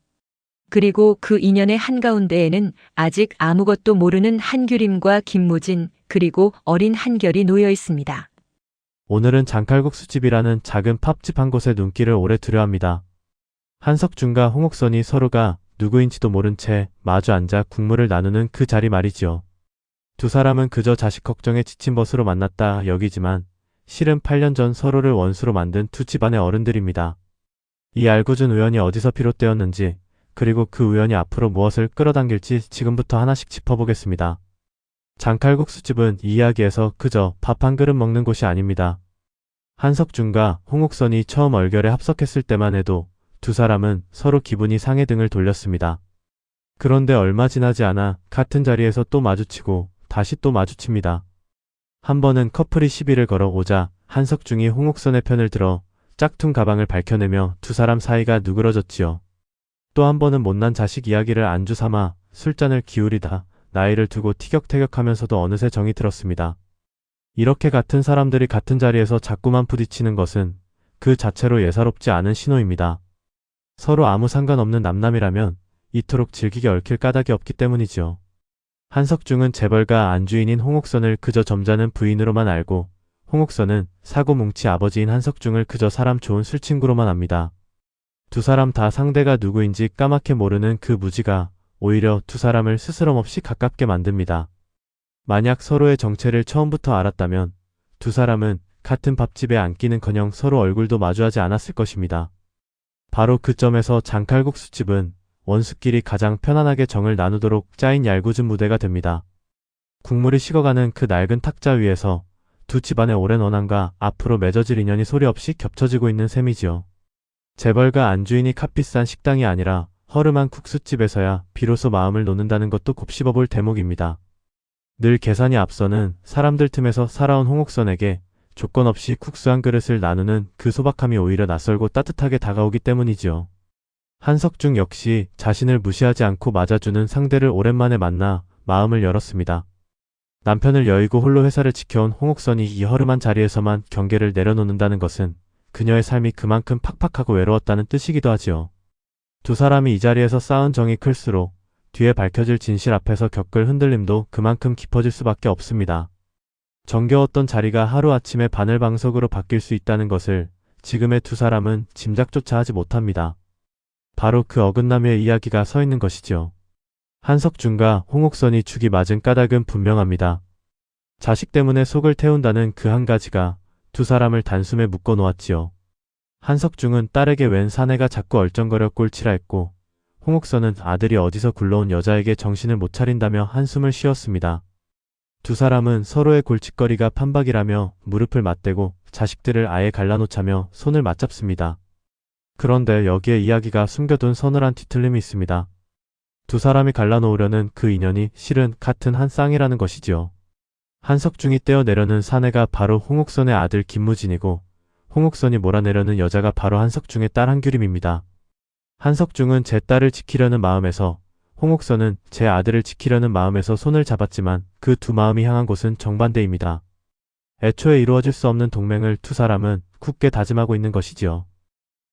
그리고 그 인연의 한가운데에는 아직 아무것도 모르는 한규림과 김무진 그리고 어린 한결이 놓여 있습니다. 오늘은 장칼국수집이라는 작은 팝집 한 곳에 눈길을 오래 두려합니다. 한석준과 홍옥선이 서로가 누구인지도 모른 채 마주 앉아 국물을 나누는 그 자리 말이지요. 두 사람은 그저 자식 걱정에 지친 벗으로 만났다 여기지만 실은 8년 전 서로를 원수로 만든 두 집안의 어른들입니다. 이 알고준 우연이 어디서 비롯되었는지 그리고 그 우연이 앞으로 무엇을 끌어당길지 지금부터 하나씩 짚어보겠습니다. 장칼국수집은 이 이야기에서 그저 밥 한 그릇 먹는 곳이 아닙니다. 한석준과 홍옥선이 처음 얼결에 합석했을 때만 해도 두 사람은 서로 기분이 상해 등을 돌렸습니다. 그런데 얼마 지나지 않아 같은 자리에서 또 마주치고 다시 또 마주칩니다. 한 번은 커플이 시비를 걸어오자 한석중이 홍옥선의 편을 들어 짝퉁 가방을 밝혀내며 두 사람 사이가 누그러졌지요. 또 한 번은 못난 자식 이야기를 안주 삼아 술잔을 기울이다 나이를 두고 티격태격하면서도 어느새 정이 들었습니다. 이렇게 같은 사람들이 같은 자리에서 자꾸만 부딪히는 것은 그 자체로 예사롭지 않은 신호입니다. 서로 아무 상관없는 남남이라면 이토록 즐기게 얽힐 까닭이 없기 때문이지요. 한석중은 재벌가 안주인인 홍옥선을 그저 점잖은 부인으로만 알고 홍옥선은 사고뭉치 아버지인 한석중을 그저 사람 좋은 술친구로만 압니다. 두 사람 다 상대가 누구인지 까맣게 모르는 그 무지가 오히려 두 사람을 스스럼없이 가깝게 만듭니다. 만약 서로의 정체를 처음부터 알았다면 두 사람은 같은 밥집에 앉기는커녕 서로 얼굴도 마주하지 않았을 것입니다. 바로 그 점에서 장칼국수집은 원수끼리 가장 편안하게 정을 나누도록 짜인 얄궂은 무대가 됩니다. 국물이 식어가는 그 낡은 탁자 위에서 두 집안의 오랜 원한과 앞으로 맺어질 인연이 소리 없이 겹쳐지고 있는 셈이지요. 재벌가 안주인이 값비싼 식당이 아니라 허름한 국수집에서야 비로소 마음을 놓는다는 것도 곱씹어볼 대목입니다. 늘 계산이 앞서는 사람들 틈에서 살아온 홍옥선에게 조건 없이 국수 한 그릇을 나누는 그 소박함이 오히려 낯설고 따뜻하게 다가오기 때문이지요. 한석중 역시 자신을 무시하지 않고 맞아주는 상대를 오랜만에 만나 마음을 열었습니다. 남편을 여의고 홀로 회사를 지켜온 홍옥선이 이 허름한 자리에서만 경계를 내려놓는다는 것은 그녀의 삶이 그만큼 팍팍하고 외로웠다는 뜻이기도 하지요. 두 사람이 이 자리에서 쌓은 정이 클수록 뒤에 밝혀질 진실 앞에서 겪을 흔들림도 그만큼 깊어질 수밖에 없습니다. 정겨웠던 자리가 하루아침에 바늘방석으로 바뀔 수 있다는 것을 지금의 두 사람은 짐작조차 하지 못합니다. 바로 그 어긋남의 이야기가 서 있는 것이죠. 한석중과 홍옥선이 죽이 맞은 까닭은 분명합니다. 자식 때문에 속을 태운다는 그 한 가지가 두 사람을 단숨에 묶어 놓았지요. 한석중은 딸에게 웬 사내가 자꾸 얼쩡거려 꼴치라 했고 홍옥선은 아들이 어디서 굴러온 여자에게 정신을 못 차린다며 한숨을 쉬었습니다. 두 사람은 서로의 골칫거리가 판박이라며 무릎을 맞대고 자식들을 아예 갈라놓자며 손을 맞잡습니다. 그런데 여기에 이야기가 숨겨둔 서늘한 뒤틀림이 있습니다. 두 사람이 갈라놓으려는 그 인연이 실은 같은 한 쌍이라는 것이지요. 한석중이 떼어내려는 사내가 바로 홍옥선의 아들 김무진이고 홍옥선이 몰아내려는 여자가 바로 한석중의 딸 한규림입니다. 한석중은 제 딸을 지키려는 마음에서 홍옥선은 제 아들을 지키려는 마음에서 손을 잡았지만 그 두 마음이 향한 곳은 정반대입니다. 애초에 이루어질 수 없는 동맹을 두 사람은 굳게 다짐하고 있는 것이지요.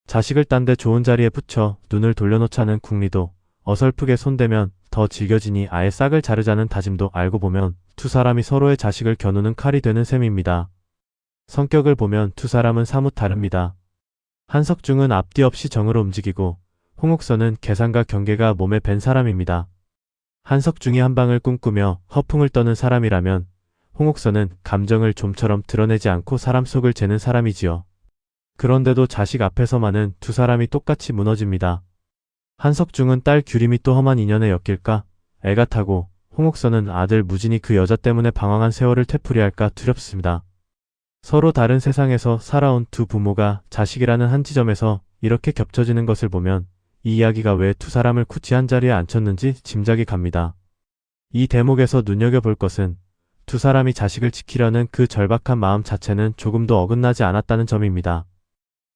자식을 딴 데 좋은 자리에 붙여 눈을 돌려놓자는 궁리도 어설프게 손대면 더 질겨지니 아예 싹을 자르자는 다짐도 알고 보면 두 사람이 서로의 자식을 겨누는 칼이 되는 셈입니다. 성격을 보면 두 사람은 사뭇 다릅니다. 한석중은 앞뒤 없이 정으로 움직이고 홍옥선은 계산과 경계가 몸에 밴 사람입니다. 한석중이 한방을 꿈꾸며 허풍을 떠는 사람이라면 홍옥선은 감정을 좀처럼 드러내지 않고 사람 속을 재는 사람이지요. 그런데도 자식 앞에서만은 두 사람이 똑같이 무너집니다. 한석중은 딸 규림이 또 험한 인연에 엮일까 애가 타고 홍옥선은 아들 무진이 그 여자 때문에 방황한 세월을 되풀이할까 두렵습니다. 서로 다른 세상에서 살아온 두 부모가 자식이라는 한 지점에서 이렇게 겹쳐지는 것을 보면 이 이야기가 왜 두 사람을 굳이 한 자리에 앉혔는지 짐작이 갑니다. 이 대목에서 눈여겨볼 것은 두 사람이 자식을 지키려는 그 절박한 마음 자체는 조금도 어긋나지 않았다는 점입니다.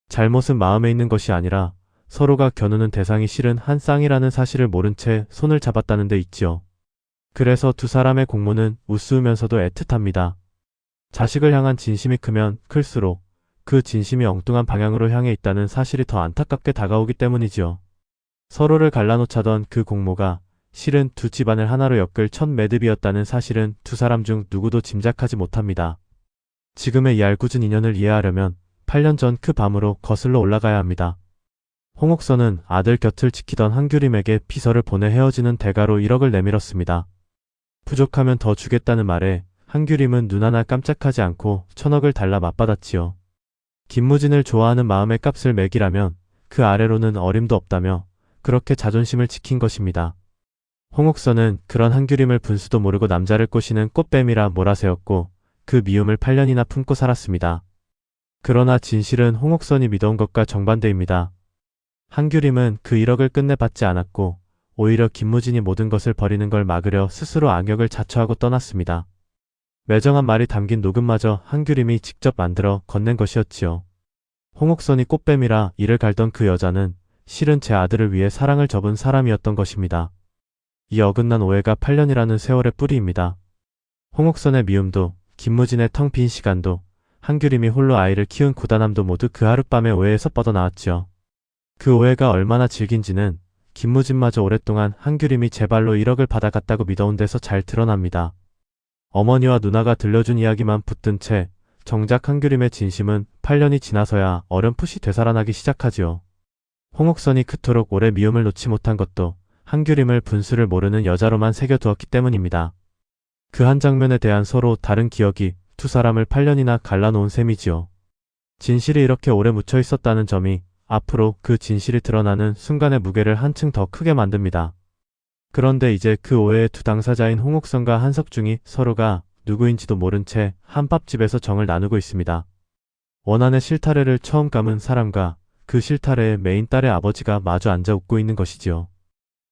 잘못은 마음에 있는 것이 아니라 서로가 겨누는 대상이 실은 한 쌍이라는 사실을 모른 채 손을 잡았다는 데 있지요. 그래서 두 사람의 공모는 우스우면서도 애틋합니다. 자식을 향한 진심이 크면 클수록 그 진심이 엉뚱한 방향으로 향해 있다는 사실이 더 안타깝게 다가오기 때문이지요. 서로를 갈라놓자던 그 공모가 실은 두 집안을 하나로 엮을 첫 매듭이었다는 사실은 두 사람 중 누구도 짐작하지 못합니다. 지금의 얄궂은 인연을 이해하려면 8년 전 그 밤으로 거슬러 올라가야 합니다. 홍옥선은 아들 곁을 지키던 한규림에게 피서를 보내 헤어지는 대가로 1억을 내밀었습니다. 부족하면 더 주겠다는 말에 한규림은 눈 하나 깜짝하지 않고 1000억을 달라 맞받았지요. 김무진을 좋아하는 마음의 값을 매기라면 그 아래로는 어림도 없다며 그렇게 자존심을 지킨 것입니다. 홍옥선은 그런 한규림을 분수도 모르고 남자를 꼬시는 꽃뱀이라 몰아세웠고 그 미움을 8년이나 품고 살았습니다. 그러나 진실은 홍옥선이 믿어온 것과 정반대입니다. 한규림은 그 1억을 끝내 받지 않았고 오히려 김무진이 모든 것을 버리는 걸 막으려 스스로 악역을 자처하고 떠났습니다. 매정한 말이 담긴 녹음마저 한규림이 직접 만들어 건넨 것이었지요. 홍옥선이 꽃뱀이라 이를 갈던 그 여자는 실은 제 아들을 위해 사랑을 접은 사람이었던 것입니다. 이 어긋난 오해가 8년이라는 세월의 뿌리입니다. 홍옥선의 미움도 김무진의 텅 빈 시간도 한규림이 홀로 아이를 키운 고단함도 모두 그 하룻밤의 오해에서 뻗어나왔지요. 그 오해가 얼마나 질긴지는 김무진마저 오랫동안 한규림이 제 발로 1억을 받아갔다고 믿어온 데서 잘 드러납니다. 어머니와 누나가 들려준 이야기만 붙든 채 정작 한규림의 진심은 8년이 지나서야 어렴풋이 되살아나기 시작하지요. 홍옥선이 그토록 오래 미움을 놓지 못한 것도 한규림을 분수를 모르는 여자로만 새겨두었기 때문입니다. 그 한 장면에 대한 서로 다른 기억이 두 사람을 8년이나 갈라놓은 셈이지요. 진실이 이렇게 오래 묻혀 있었다는 점이 앞으로 그 진실이 드러나는 순간의 무게를 한층 더 크게 만듭니다. 그런데 이제 그 오해의 두 당사자인 홍옥선과 한석중이 서로가 누구인지도 모른 채 한밥집에서 정을 나누고 있습니다. 원한의 실타래를 처음 감은 사람과 그 실타래의 메인 딸의 아버지가 마주 앉아 웃고 있는 것이지요.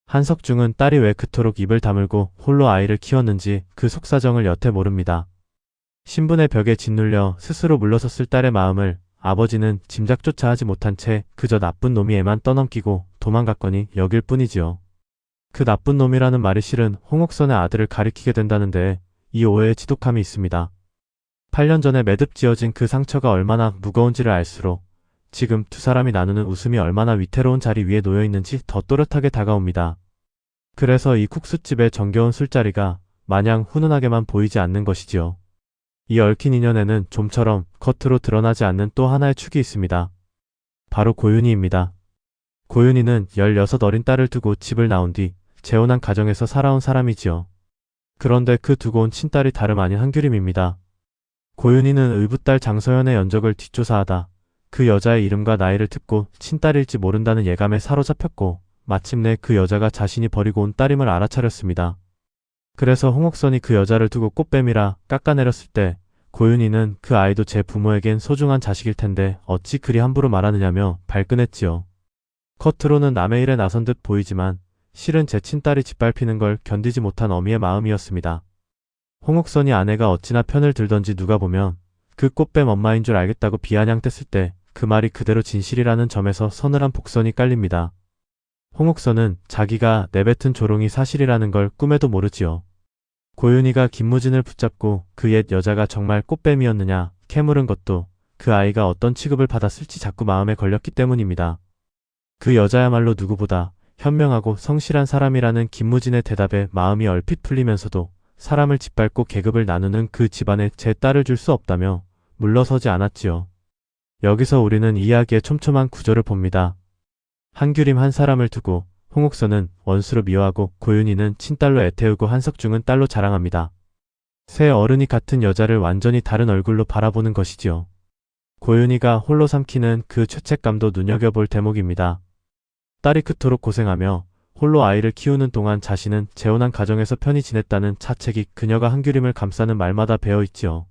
한석중은 딸이 왜 그토록 입을 다물고 홀로 아이를 키웠는지 그 속사정을 여태 모릅니다. 신분의 벽에 짓눌려 스스로 물러섰을 딸의 마음을 아버지는 짐작조차 하지 못한 채 그저 나쁜 놈이 애만 떠넘기고 도망갔거니 여길 뿐이지요. 그 나쁜 놈이라는 말이 실은 홍옥선의 아들을 가리키게 된다는데 이 오해에 지독함이 있습니다. 8년 전에 매듭 지어진 그 상처가 얼마나 무거운지를 알수록 지금 두 사람이 나누는 웃음이 얼마나 위태로운 자리 위에 놓여 있는지 더 또렷하게 다가옵니다. 그래서 이 국수집의 정겨운 술자리가 마냥 훈훈하게만 보이지 않는 것이지요. 이 얽힌 인연에는 좀처럼 겉으로 드러나지 않는 또 하나의 축이 있습니다. 바로 고윤희입니다. 고윤희는 16 어린 딸을 두고 집을 나온 뒤 재혼한 가정에서 살아온 사람이지요. 그런데 그 두고 온 친딸이 다름 아닌 한규림입니다. 고윤희는 의붓딸 장서연의 연적을 뒷조사하다 그 여자의 이름과 나이를 듣고 친딸일지 모른다는 예감에 사로잡혔고 마침내 그 여자가 자신이 버리고 온 딸임을 알아차렸습니다. 그래서 홍옥선이 그 여자를 두고 꽃뱀이라 깎아내렸을 때 고윤희는 그 아이도 제 부모에겐 소중한 자식일 텐데 어찌 그리 함부로 말하느냐며 발끈했지요. 겉으로는 남의 일에 나선 듯 보이지만 실은 제 친딸이 짓밟히는 걸 견디지 못한 어미의 마음이었습니다. 홍옥선이 아내가 어찌나 편을 들던지 누가 보면 그 꽃뱀 엄마인 줄 알겠다고 비아냥댔을 때 그 말이 그대로 진실이라는 점에서 서늘한 복선이 깔립니다. 홍옥선은 자기가 내뱉은 조롱이 사실이라는 걸 꿈에도 모르지요. 고윤희가 김무진을 붙잡고 그 옛 여자가 정말 꽃뱀이었느냐 캐물은 것도 그 아이가 어떤 취급을 받았을지 자꾸 마음에 걸렸기 때문입니다. 그 여자야말로 누구보다 현명하고 성실한 사람이라는 김무진의 대답에 마음이 얼핏 풀리면서도 사람을 짓밟고 계급을 나누는 그 집안에 제 딸을 줄 수 없다며 물러서지 않았지요. 여기서 우리는 이야기의 촘촘한 구조를 봅니다. 한규림 한 사람을 두고 홍옥선은 원수로 미워하고 고윤희는 친딸로 애태우고 한석중은 딸로 자랑합니다. 새 어른이 같은 여자를 완전히 다른 얼굴로 바라보는 것이지요. 고윤희가 홀로 삼키는 그 죄책감도 눈여겨볼 대목입니다. 딸이 그토록 고생하며 홀로 아이를 키우는 동안 자신은 재혼한 가정에서 편히 지냈다는 차책이 그녀가 한규림을 감싸는 말마다 배어있지요.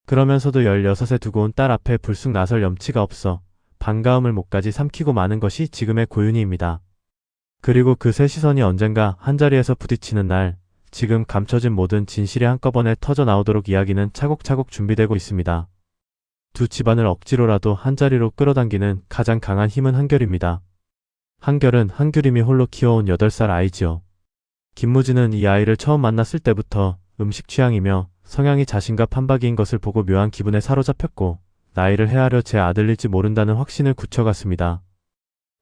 그러면서도 16에 두고 온 딸 앞에 불쑥 나설 염치가 없어 반가움을 목까지 삼키고 마는 것이 지금의 고윤희입니다. 그리고 그 새 시선이 언젠가 한자리에서 부딪히는 날, 지금 감춰진 모든 진실이 한꺼번에 터져 나오도록 이야기는 차곡차곡 준비되고 있습니다. 두 집안을 억지로라도 한자리로 끌어당기는 가장 강한 힘은 한결입니다. 한결은 한규림이 홀로 키워온 8살 아이지요. 김무진은 이 아이를 처음 만났을 때부터 음식 취향이며 성향이 자신과 판박이인 것을 보고 묘한 기분에 사로잡혔고 나이를 헤아려 제 아들일지 모른다는 확신을 굳혀갔습니다.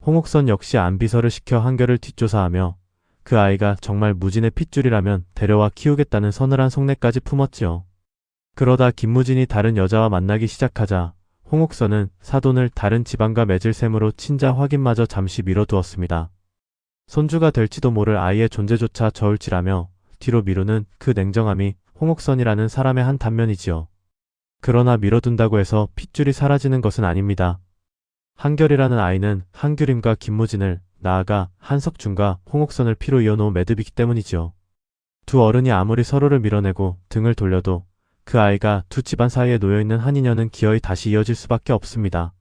홍옥선 역시 안비서를 시켜 한결을 뒷조사하며 그 아이가 정말 무진의 핏줄이라면 데려와 키우겠다는 서늘한 속내까지 품었지요. 그러다 김무진이 다른 여자와 만나기 시작하자 홍옥선은 사돈을 다른 집안과 맺을 셈으로 친자 확인마저 잠시 미뤄두었습니다. 손주가 될지도 모를 아이의 존재조차 저울질하며 뒤로 미루는 그 냉정함이 홍옥선이라는 사람의 한 단면이지요. 그러나 미뤄둔다고 해서 핏줄이 사라지는 것은 아닙니다. 한결이라는 아이는 한규림과 김무진을 나아가 한석중과 홍옥선을 피로 이어놓은 매듭이기 때문이지요. 두 어른이 아무리 서로를 밀어내고 등을 돌려도 그 아이가 두 집안 사이에 놓여있는 한 인연은 기어이 다시 이어질 수밖에 없습니다.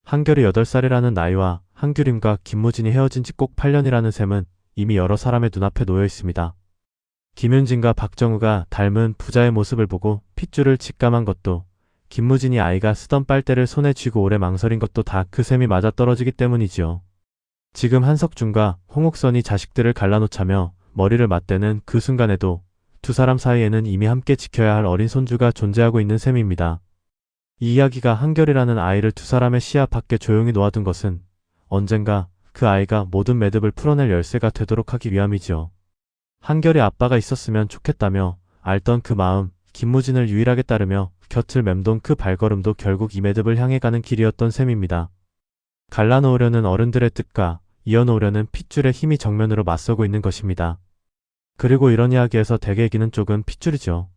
한결이 8살이라는 나이와 한규림과 김무진이 헤어진 지 꼭 8년이라는 셈은 이미 여러 사람의 눈앞에 놓여 있습니다. 김윤진과 박정우가 닮은 부자의 모습을 보고 핏줄을 직감한 것도, 김무진이 아이가 쓰던 빨대를 손에 쥐고 오래 망설인 것도 다 그 셈이 맞아떨어지기 때문이지요. 지금 한석중과 홍옥선이 자식들을 갈라놓자며 머리를 맞대는 그 순간에도 두 사람 사이에는 이미 함께 지켜야 할 어린 손주가 존재하고 있는 셈입니다. 이 이야기가 한결이라는 아이를 두 사람의 시야 밖에 조용히 놓아둔 것은 언젠가 그 아이가 모든 매듭을 풀어낼 열쇠가 되도록 하기 위함이지요. 한결이 아빠가 있었으면 좋겠다며 앓던 그 마음, 김무진을 유일하게 따르며 곁을 맴돈 그 발걸음도 결국 이 매듭을 향해 가는 길이었던 셈입니다. 갈라놓으려는 어른들의 뜻과 이어놓으려는 핏줄의 힘이 정면으로 맞서고 있는 것입니다. 그리고 이런 이야기에서 대개 이기는 쪽은 핏줄이죠.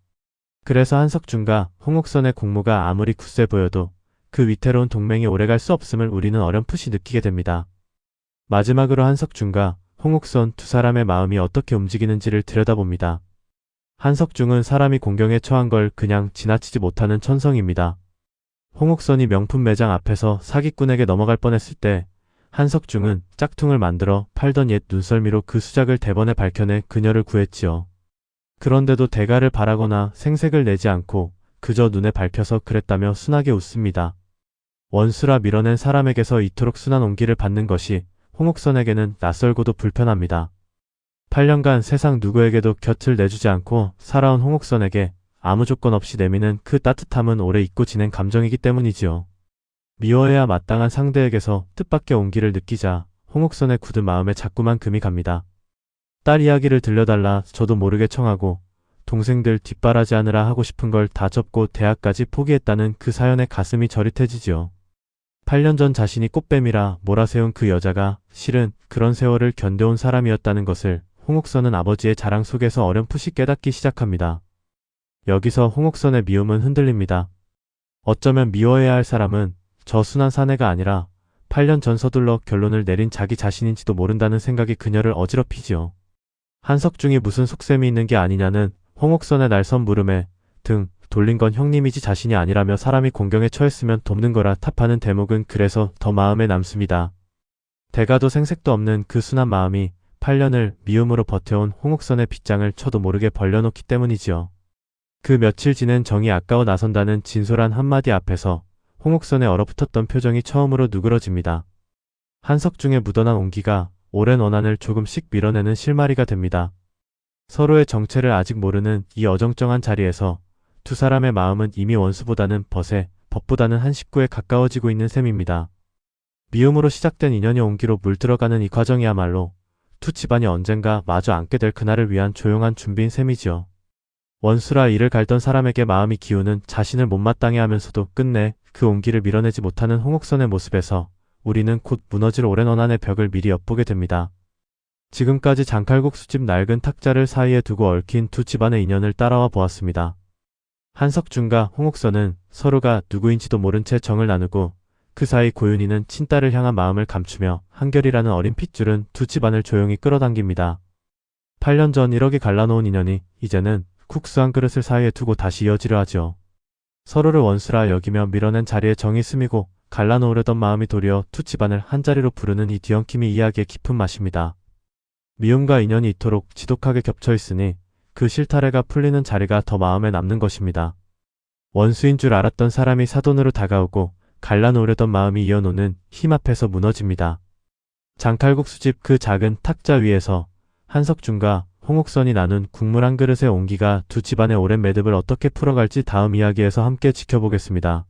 그래서 한석준과 홍옥선의 공무가 아무리 굳세 보여도 그 위태로운 동맹이 오래갈 수 없음을 우리는 어렴풋이 느끼게 됩니다. 마지막으로 한석준과 홍옥선 두 사람의 마음이 어떻게 움직이는지를 들여다봅니다. 한석중은 사람이 공경에 처한 걸 그냥 지나치지 못하는 천성입니다. 홍옥선이 명품 매장 앞에서 사기꾼에게 넘어갈 뻔했을 때 한석중은 짝퉁을 만들어 팔던 옛 눈썰미로 그 수작을 대번에 밝혀내 그녀를 구했지요. 그런데도 대가를 바라거나 생색을 내지 않고 그저 눈에 밟혀서 그랬다며 순하게 웃습니다. 원수라 밀어낸 사람에게서 이토록 순한 온기를 받는 것이 홍옥선에게는 낯설고도 불편합니다. 8년간 세상 누구에게도 곁을 내주지 않고 살아온 홍옥선에게 아무 조건 없이 내미는 그 따뜻함은 오래 잊고 지낸 감정이기 때문이지요. 미워해야 마땅한 상대에게서 뜻밖의 온기를 느끼자 홍옥선의 굳은 마음에 자꾸만 금이 갑니다. 딸 이야기를 들려달라 저도 모르게 청하고 동생들 뒷바라지하느라 하고 싶은 걸 다 접고 대학까지 포기했다는 그 사연에 가슴이 저릿해지지요. 8년 전 자신이 꽃뱀이라 몰아세운 그 여자가 실은 그런 세월을 견뎌온 사람이었다는 것을 홍옥선은 아버지의 자랑 속에서 어렴풋이 깨닫기 시작합니다. 여기서 홍옥선의 미움은 흔들립니다. 어쩌면 미워해야 할 사람은 저 순한 사내가 아니라 8년 전 서둘러 결론을 내린 자기 자신인지도 모른다는 생각이 그녀를 어지럽히지요. 한석중이 무슨 속셈이 있는 게 아니냐는 홍옥선의 날선 물음에 등 돌린 건 형님이지 자신이 아니라며 사람이 공경에 처했으면 돕는 거라 탑하는 대목은 그래서 더 마음에 남습니다. 대가도 생색도 없는 그 순한 마음이 8년을 미움으로 버텨온 홍옥선의 빗장을 저도 모르게 벌려놓기 때문이지요. 그 며칠 지낸 정이 아까워 나선다는 진솔한 한마디 앞에서 홍옥선의 얼어붙었던 표정이 처음으로 누그러집니다. 한석중의 묻어난 온기가 오랜 원한을 조금씩 밀어내는 실마리가 됩니다. 서로의 정체를 아직 모르는 이 어정쩡한 자리에서 두 사람의 마음은 이미 원수보다는 벗에, 법보다는 한 식구에 가까워지고 있는 셈입니다. 미움으로 시작된 인연이 온기로 물들어가는 이 과정이야말로 두 집안이 언젠가 마주 앉게 될 그날을 위한 조용한 준비인 셈이지요. 원수라 이를 갈던 사람에게 마음이 기우는 자신을 못마땅해 하면서도 끝내 그 온기를 밀어내지 못하는 홍옥선의 모습에서 우리는 곧 무너질 오랜 원한의 벽을 미리 엿보게 됩니다. 지금까지 장칼국 수집 낡은 탁자를 사이에 두고 얽힌 두 집안의 인연을 따라와 보았습니다. 한석준과 홍옥선은 서로가 누구인지도 모른 채 정을 나누고 그 사이 고윤희는 친딸을 향한 마음을 감추며 한결이라는 어린 핏줄은 두 집안을 조용히 끌어당깁니다. 8년 전 1억이 갈라놓은 인연이 이제는 국수 한 그릇을 사이에 두고 다시 이어지려 하죠. 서로를 원수라 여기며 밀어낸 자리에 정이 스미고 갈라놓으려던 마음이 도리어 두 집안을 한자리로 부르는 이 뒤엉킴이 이야기의 깊은 맛입니다. 미움과 인연이 이토록 지독하게 겹쳐 있으니 그 실타래가 풀리는 자리가 더 마음에 남는 것입니다. 원수인 줄 알았던 사람이 사돈으로 다가오고 갈라놓으려던 마음이 이어놓는 힘 앞에서 무너집니다. 장칼국 수집 그 작은 탁자 위에서 한석준과 홍옥선이 나눈 국물 한 그릇의 온기가 두 집안의 오랜 매듭을 어떻게 풀어갈지 다음 이야기에서 함께 지켜보겠습니다.